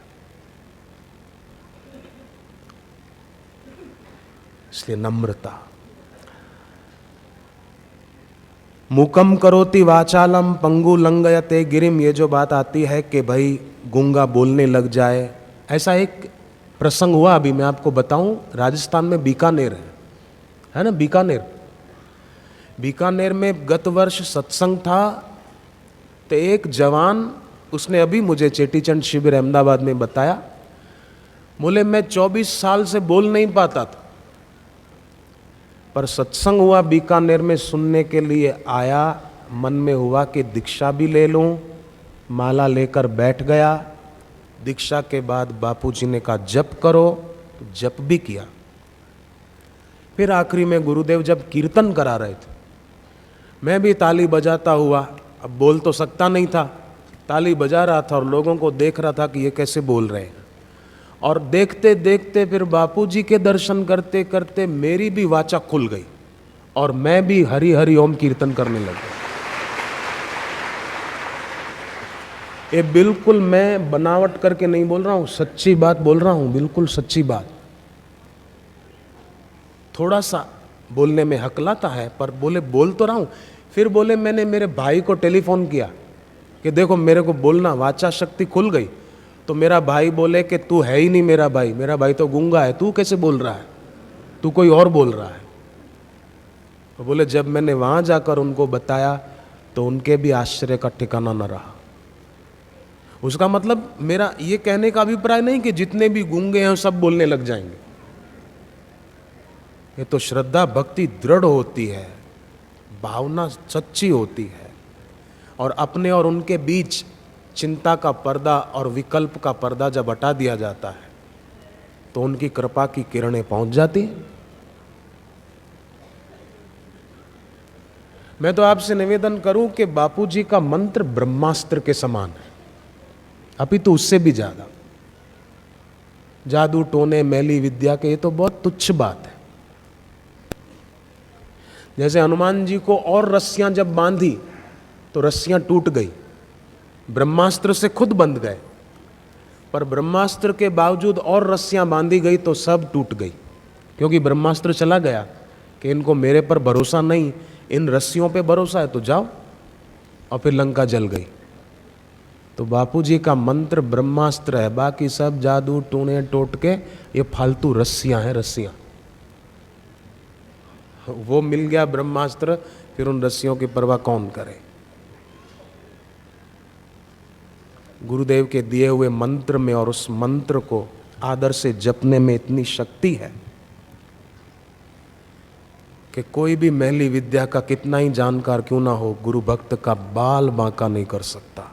इसलिए नम्रता। मूकम करोति वाचालम पंगु लंगयते गिरिम, ये जो बात आती है कि भाई गूंगा बोलने लग जाए, ऐसा एक प्रसंग हुआ अभी मैं आपको बताऊं। राजस्थान में बीकानेर है ना, बीकानेर में गत वर्ष सत्संग था। तो एक जवान, उसने अभी मुझे चेटीचंड शिविर अहमदाबाद में बताया, बोले मैं 24 साल से बोल नहीं पाता था, पर सत्संग हुआ बीकानेर में, सुनने के लिए आया, मन में हुआ कि दीक्षा भी ले लूं, माला लेकर बैठ गया। दीक्षा के बाद बापूजी ने कहा जप करो, तो जप भी किया। फिर आखिरी में गुरुदेव जब कीर्तन करा रहे थे, मैं भी ताली बजाता हुआ, अब बोल तो सकता नहीं था, ताली बजा रहा था और लोगों को देख रहा था कि ये कैसे बोल रहे हैं। और देखते देखते फिर बापूजी के दर्शन करते करते मेरी भी वाचा खुल गई और मैं भी हरि हरि ओम कीर्तन करने लगा। ये बिल्कुल मैं बनावट करके नहीं बोल रहा हूं, सच्ची बात बोल रहा हूं, बिल्कुल सच्ची बात। थोड़ा सा बोलने में हकलाता है, पर बोल तो रहा हूं। फिर बोले, मैंने मेरे भाई को टेलीफोन किया कि देखो मेरे को बोलना, वाचा शक्ति खुल गई। तो मेरा भाई बोले कि तू है ही नहीं मेरा भाई तो गूंगा है, तू कैसे बोल रहा है, तू कोई और बोल रहा है। तो बोले जब मैंने वहां जाकर उनको बताया तो उनके भी आश्चर्य का ठिकाना न रहा। उसका मतलब मेरा ये कहने का अभिप्राय नहीं कि जितने भी गूंगे हैं सब बोलने लग जाएंगे। ये तो श्रद्धा भक्ति दृढ़ होती है, भावना सच्ची होती है, और अपने और उनके बीच चिंता का पर्दा और विकल्प का पर्दा जब हटा दिया जाता है तो उनकी कृपा की किरणें पहुंच जाती हैं। मैं तो आपसे निवेदन करूं कि बापूजी का मंत्र ब्रह्मास्त्र के समान है, अभी तो उससे भी ज्यादा। जादू टोने मैली विद्या के, ये तो बहुत तुच्छ बात है। जैसे हनुमान जी को और रस्सियां जब बांधी तो रस्सियां टूट गई, ब्रह्मास्त्र से खुद बंध गए, पर ब्रह्मास्त्र के बावजूद और रस्सियां बांधी गई तो सब टूट गई, क्योंकि ब्रह्मास्त्र चला गया कि इनको मेरे पर भरोसा नहीं, इन रस्सियों पे भरोसा है तो जाओ, और फिर लंका जल गई। तो बापूजी का मंत्र ब्रह्मास्त्र है, बाकी सब जादू टूने टोटके ये फालतू रस्सियां हैं, रस्सियां। वो मिल गया ब्रह्मास्त्र, फिर उन रस्सियों की परवाह कौन करे। गुरुदेव के दिए हुए मंत्र में और उस मंत्र को आदर से जपने में इतनी शक्ति है कि कोई भी मैली विद्या का कितना ही जानकार क्यों ना हो, गुरु भक्त का बाल बांका नहीं कर सकता।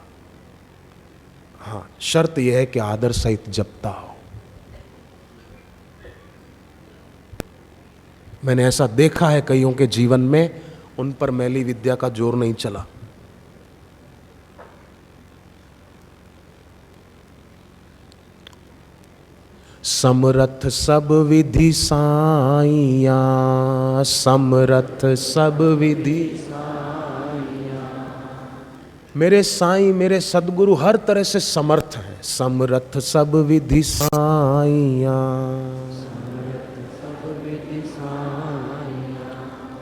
हाँ, शर्त यह है कि आदर सहित जपता हो। मैंने ऐसा देखा है कईयों के जीवन में, उन पर मैली विद्या का जोर नहीं चला। समरथ सब विधि साइया, समरथ सब विधि साइया, मेरे साईं मेरे सदगुरु हर तरह से समर्थ हैं। समरथ सब विधि साइया,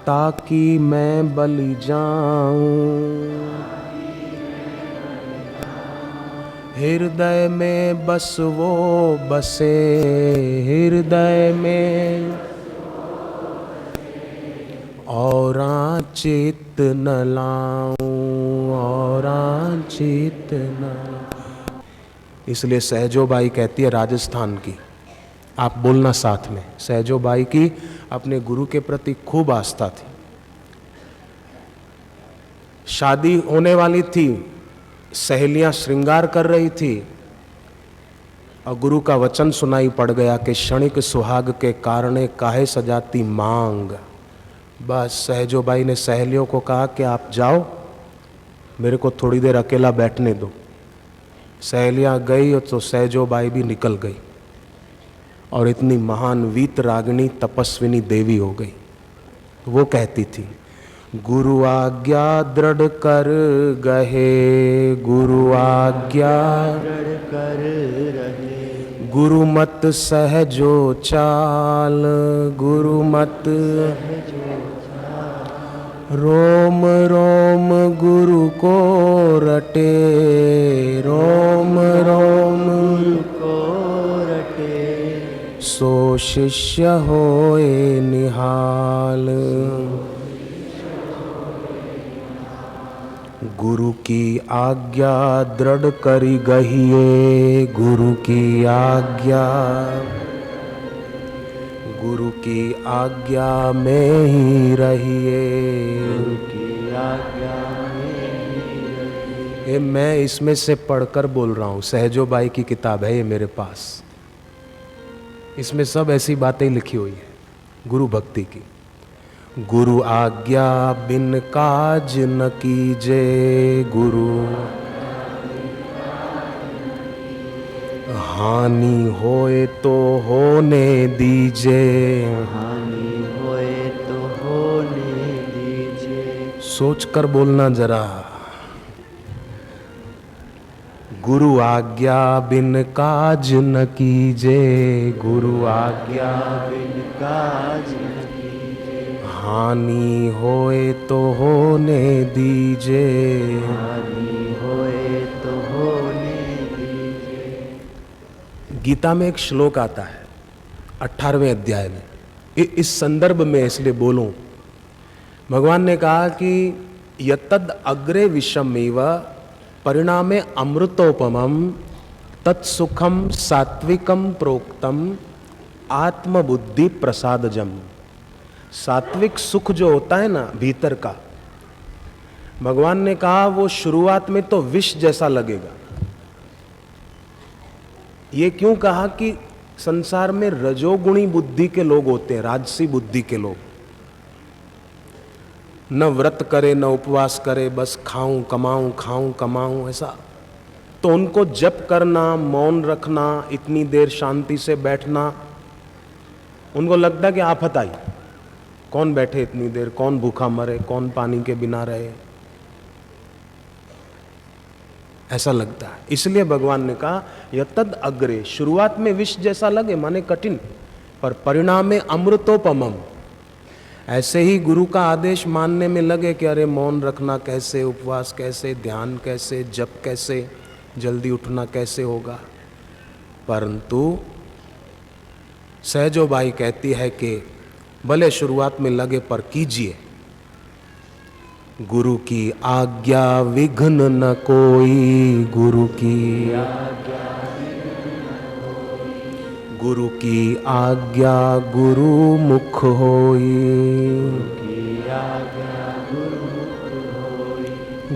ताकि मैं बलि जाऊं, हृदय में बस वो बसे, हृदय में और चित न लाऊं, और चित न। इसलिए सहजोबाई कहती है, राजस्थान की, आप बोलना साथ में, सहजोबाई की अपने गुरु के प्रति खूब आस्था थी। शादी होने वाली थी, सहेलियां श्रृंगार कर रही थी और गुरु का वचन सुनाई पड़ गया कि क्षणिक सुहाग के कारणे काहे सजाती मांग। बस सहजोबाई ने सहेलियों को कहा कि आप जाओ, मेरे को थोड़ी देर अकेला बैठने दो। सहेलियां गई तो सहजोबाई भी निकल गई और इतनी महान वीतरागिणी तपस्विनी देवी हो गई। वो कहती थी, गुरु आज्ञा दृढ़ कर गहे, गुरु आज्ञा दृढ़ कर रहे, गुरु मत सहजो चाल, गुरु मत रोम रोम गुरु को रटे, रोम रोम को रटे, सो शिष्य होए निहाल। गुरु की आज्ञा दृढ़ करी गहिए, गुरु की आज्ञा, गुरु की आज्ञा में ही रहिए। गुरु की आज्ञा में ही रहिए। ये मैं इसमें से पढ़कर बोल रहा हूँ, सहजो बाई की किताब है ये मेरे पास। इसमें सब ऐसी बातें लिखी हुई है गुरु भक्ति की। गुरु आज्ञा बिन काज न कीजे, गुरु हानि होए तो होने दीजे, हानि होए तो होने दीजिए। सोच कर बोलना जरा। गुरु आज्ञा बिन काज न कीजे, गुरु आज्ञा बिन काज न कीजिए। हानि होए तो होने दीजे। हानि होए तो होने दीजिए। गीता में एक श्लोक आता है 18वें अध्याय में। इस संदर्भ में इसलिए बोलूं, भगवान ने कहा कि यतद अग्रे विषमेव परिणामे अमृतोपमम तत्सुखम सात्विकम प्रोक्तम आत्मबुद्धि प्रसादजम। सात्विक सुख जो होता है ना भीतर का, भगवान ने कहा वो शुरुआत में तो विष जैसा लगेगा। ये क्यों कहा कि संसार में रजोगुणी बुद्धि के लोग होते हैं, राजसी बुद्धि के लोग। न व्रत करे न उपवास करे, बस खाऊं कमाऊं खाऊं कमाऊं ऐसा। तो उनको जप करना, मौन रखना, इतनी देर शांति से बैठना, उनको लगता कि आफत आई। कौन बैठे इतनी देर, कौन भूखा मरे, कौन पानी के बिना रहे, ऐसा लगता है। इसलिए भगवान ने कहा यतद अग्रे, शुरुआत में विष जैसा लगे माने कठिन, पर परिणाम में अमृतोपमम। ऐसे ही गुरु का आदेश मानने में लगे कि अरे मौन रखना कैसे, उपवास कैसे, ध्यान कैसे, जप कैसे, जल्दी उठना कैसे होगा। परंतु सहजो बाई कहती है कि भले शुरुआत में लगे पर कीजिए। गुरु की आज्ञा विघ्न न कोई, गुरु की आज्ञा, गुरु की आज्ञा गुरु मुख होई,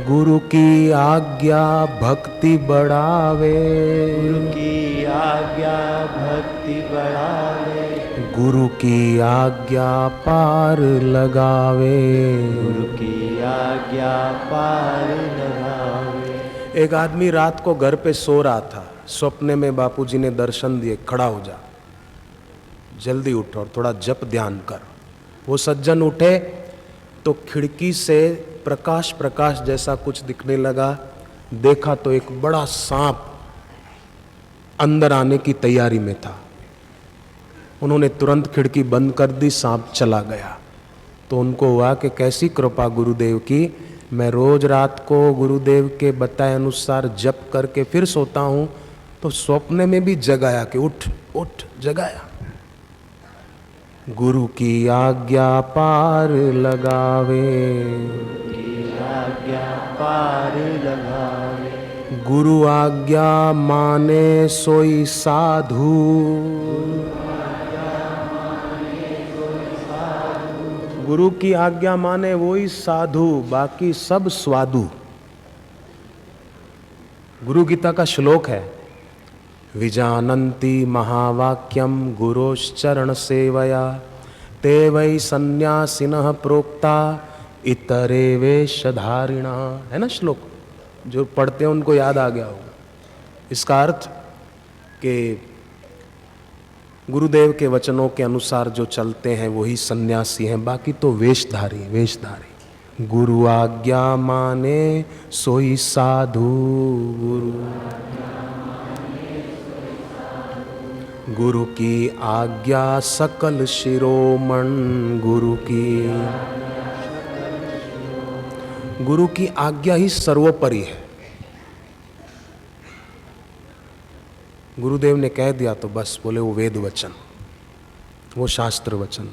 गुरु की आज्ञा भक्ति बढ़ावे, गुरु की आज्ञा भक्ति बढ़ावे, गुरु की आज्ञा पार लगावे, गुरु की आज्ञा पार लगावे। एक आदमी रात को घर पे सो रहा था, सपने में बापूजी ने दर्शन दिए, खड़ा हो जा, जल्दी उठ और थोड़ा जप ध्यान कर। वो सज्जन उठे तो खिड़की से प्रकाश प्रकाश जैसा कुछ दिखने लगा। देखा तो एक बड़ा सांप अंदर आने की तैयारी में था। उन्होंने तुरंत खिड़की बंद कर दी, सांप चला गया। तो उनको हुआ कि कैसी कृपा गुरुदेव की, मैं रोज रात को गुरुदेव के बताए अनुसार जप करके फिर सोता हूँ, तो स्वप्न में भी जगाया कि उठ उठ, जगाया। गुरु की आज्ञा पार लगावे, आज्ञा पार लगावे, गुरु आज्ञा माने सोई साधु, गुरु की आज्ञा माने वही साधु, बाकी सब स्वादु। गुरु गीता का श्लोक है, विजानन्ति महावाक्यम गुरोश्चरण सेवया ते वै सन्यासिनः प्रोक्ता इतरे वेशधारिणा। है ना श्लोक, जो पढ़ते हैं उनको याद आ गया होगा। इसका अर्थ कि गुरुदेव के वचनों के अनुसार जो चलते हैं वही सन्यासी हैं, बाकी तो वेशधारी वेशधारी। गुरु आज्ञा माने सोई साधु, गुरु गुरु की आज्ञा सकल शिरोमण, गुरु की आज्ञा ही सर्वोपरि है। गुरुदेव ने कह दिया तो बस, बोले वो वेद वचन, वो शास्त्र वचन।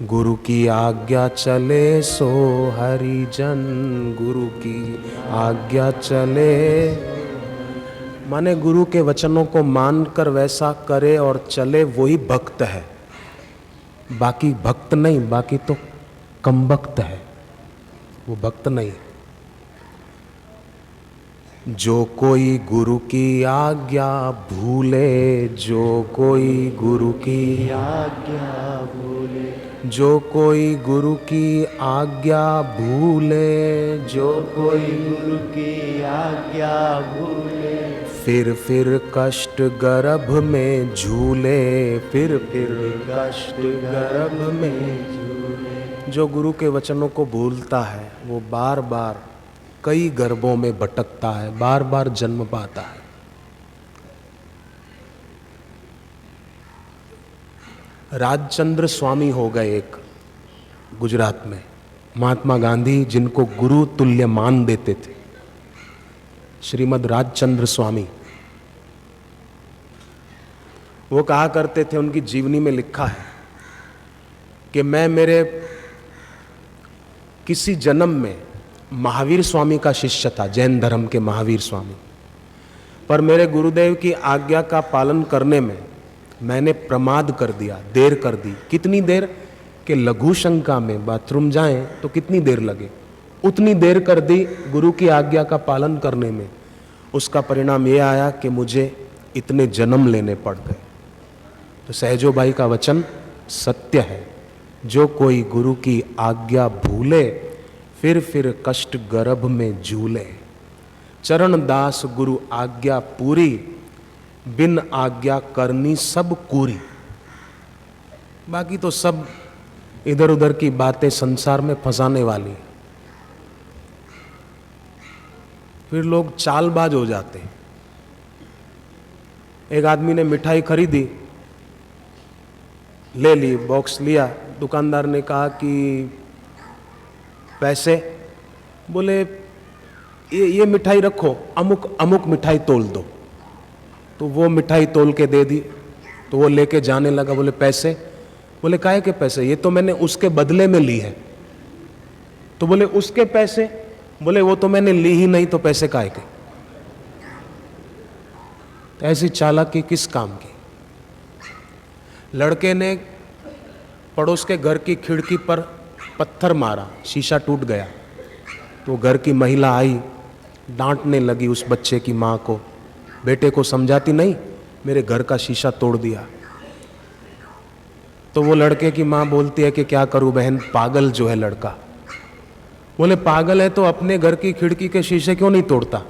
गुरु की आज्ञा चले सो हरिजन, गुरु की आज्ञा चले, माने गुरु के वचनों को मानकर वैसा करे और चले, वही भक्त है। बाकी भक्त नहीं, बाकी तो कम भक्त है, वो भक्त नहीं। जो कोई गुरु की आज्ञा भूले, जो कोई गुरु की आज्ञा भूले, जो कोई गुरु की आज्ञा भूले, जो कोई गुरु की आज्ञा भूले, फिर कष्ट गर्भ में झूले, फिर कष्ट गर्भ में झूले। जो गुरु के वचनों को भूलता है वो बार बार कई गर्भों में भटकता है, बार बार जन्म पाता है। राजचंद्र स्वामी हो गए एक गुजरात में, महात्मा गांधी जिनको गुरु तुल्य मान देते थे, श्रीमद राजचंद्र स्वामी। वो कहा करते थे, उनकी जीवनी में लिखा है कि मैं मेरे किसी जन्म में महावीर स्वामी का शिष्य था, जैन धर्म के महावीर स्वामी, पर मेरे गुरुदेव की आज्ञा का पालन करने में मैंने प्रमाद कर दिया, देर कर दी। कितनी देर कि लघु शंका में बाथरूम जाएं तो कितनी देर लगे, उतनी देर कर दी गुरु की आज्ञा का पालन करने में। उसका परिणाम ये आया कि मुझे इतने जन्म लेने पड़ गए। तो सहजो भाई का वचन सत्य है, जो कोई गुरु की आज्ञा भूले, फिर कष्ट गर्भ में झूले। चरण दास गुरु आज्ञा पूरी, बिन आज्ञा करनी सब कूरी। बाकी तो सब इधर उधर की बातें संसार में फंसाने वाली, फिर लोग चालबाज हो जाते हैं। एक आदमी ने मिठाई खरीदी, ले ली, बॉक्स लिया, दुकानदार ने कहा कि पैसे, बोले ये मिठाई रखो, अमुक मिठाई तोल दो। तो वो मिठाई तोल के दे दी, तो वो लेके जाने लगा। बोले पैसे, बोले काहे के पैसे, ये तो मैंने उसके बदले में ली है। तो बोले उसके पैसे, बोले वो तो मैंने ली ही नहीं, तो पैसे काहे के। ऐसी चालाकी किस काम की। लड़के ने पड़ोस के घर की खिड़की पर पत्थर मारा, शीशा टूट गया। तो घर की महिला आई, डांटने लगी उस बच्चे की माँ को, बेटे को समझाती नहीं, मेरे घर का शीशा तोड़ दिया। तो वो लड़के की माँ बोलती है कि क्या करूं बहन, पागल जो है लड़का। बोले पागल है तो अपने घर की खिड़की के शीशे क्यों नहीं तोड़ता।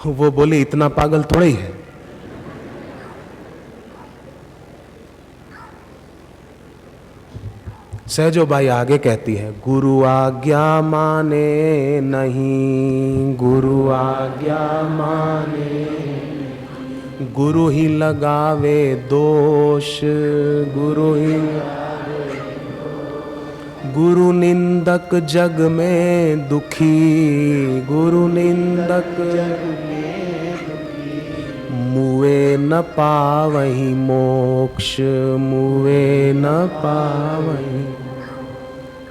वो बोले इतना पागल थोड़ा ही है। सहजो भाई आगे कहती है, गुरु आज्ञा माने नहीं, गुरु आज्ञा माने, गुरु ही लगावे दोष, गुरु ही, गुरु निंदक जग में दुखी, गुरु निंदक जग में दुखी, मुए न पावहि मोक्ष, मुए न पावहि।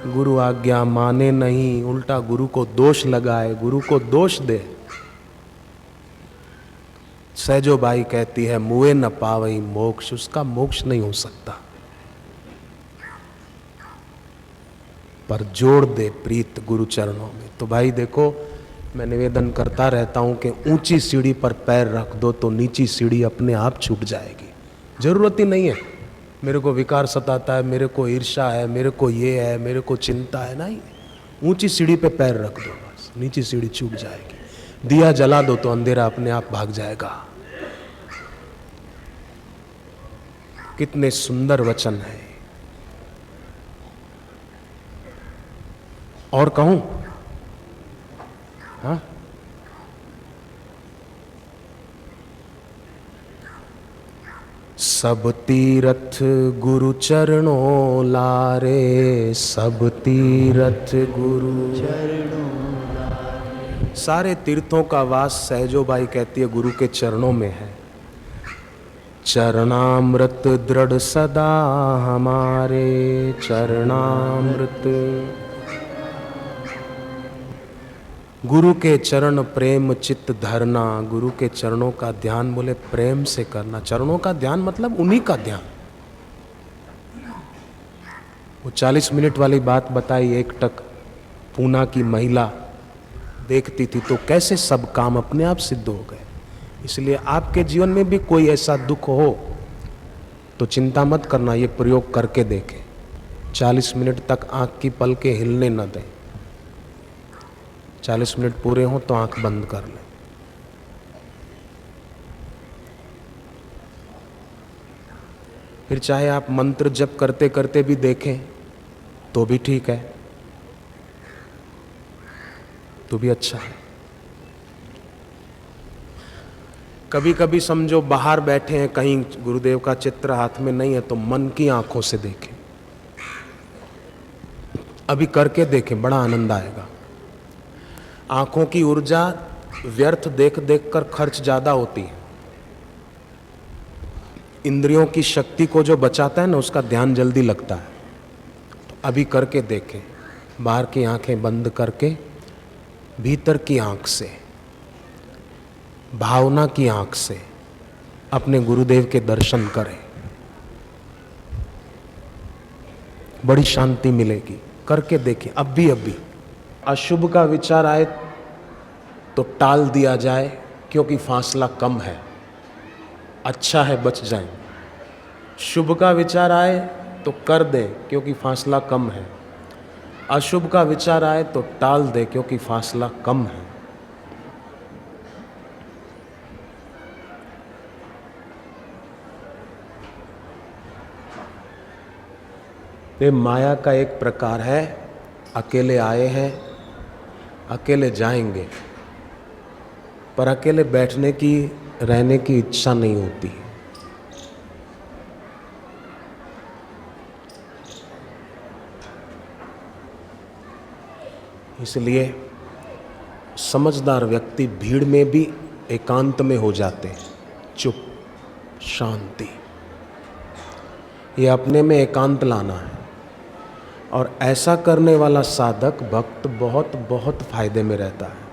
गुरु आज्ञा माने नहीं, उल्टा गुरु को दोष लगाए, गुरु को दोष दे। सहजो बाई कहती है, मुए न पावहि मोक्ष, उसका मोक्ष नहीं हो सकता। पर जोड़ दे प्रीत गुरु चरणों में। तो भाई देखो, मैं निवेदन करता रहता हूं कि ऊंची सीढ़ी पर पैर रख दो तो नीची सीढ़ी अपने आप छूट जाएगी। जरूरत ही नहीं है मेरे को विकार सताता है, मेरे को ईर्ष्या है, मेरे को ये है, मेरे को चिंता है, नहीं। ऊंची सीढ़ी पे पैर रख दो, बस नीची सीढ़ी छूट जाएगी। दिया जला दो तो अंधेरा अपने आप भाग जाएगा। कितने सुंदर वचन है। और कहूं, हाँ, सब तीरथ गुरु चरणों लारे, सब तीरथ गुरु चरणों सारे तीर्थों का वास सहजोबाई कहती है गुरु के चरणों में है। चरणामृत दृढ़ सदा हमारे, चरणामृत। गुरु के चरण प्रेम चित्त धरना, गुरु के चरणों का ध्यान बोले प्रेम से करना। चरणों का ध्यान मतलब उन्हीं का ध्यान। वो 40 मिनट वाली बात बताई, एक टक पूना की महिला देखती थी तो कैसे सब काम अपने आप सिद्ध हो गए। इसलिए आपके जीवन में भी कोई ऐसा दुख हो तो चिंता मत करना, ये प्रयोग करके देखें। 40 मिनट तक आंख की पलकें हिलने न दें। 40 मिनट पूरे हों तो आंख बंद कर लें। फिर चाहे आप मंत्र जप करते करते भी देखें तो भी ठीक है, तो भी अच्छा है। कभी कभी समझो बाहर बैठे हैं कहीं, गुरुदेव का चित्र हाथ में नहीं है तो मन की आंखों से देखें। अभी करके देखें, बड़ा आनंद आएगा। आंखों की ऊर्जा व्यर्थ देख देख कर खर्च ज्यादा होती है। इंद्रियों की शक्ति को जो बचाता है ना, उसका ध्यान जल्दी लगता है। तो अभी करके देखें, बाहर की आंखें बंद करके भीतर की आंख से, भावना की आंख से अपने गुरुदेव के दर्शन करें। बड़ी शांति मिलेगी। करके देखें अभी अभी। अशुभ का विचार आए तो टाल दिया जाए क्योंकि फासला कम है, अच्छा है बच जाए। शुभ का विचार आए तो कर दें क्योंकि फासला कम है। अशुभ का विचार आए तो टाल दे क्योंकि फासला कम है। ये माया का एक प्रकार है, अकेले आए हैं अकेले जाएंगे, पर अकेले बैठने की रहने की इच्छा नहीं होती। इसलिए समझदार व्यक्ति भीड़ में भी एकांत में हो जाते हैं, चुप, शांति। ये अपने में एकांत लाना है। और ऐसा करने वाला साधक भक्त बहुत बहुत फायदे में रहता है।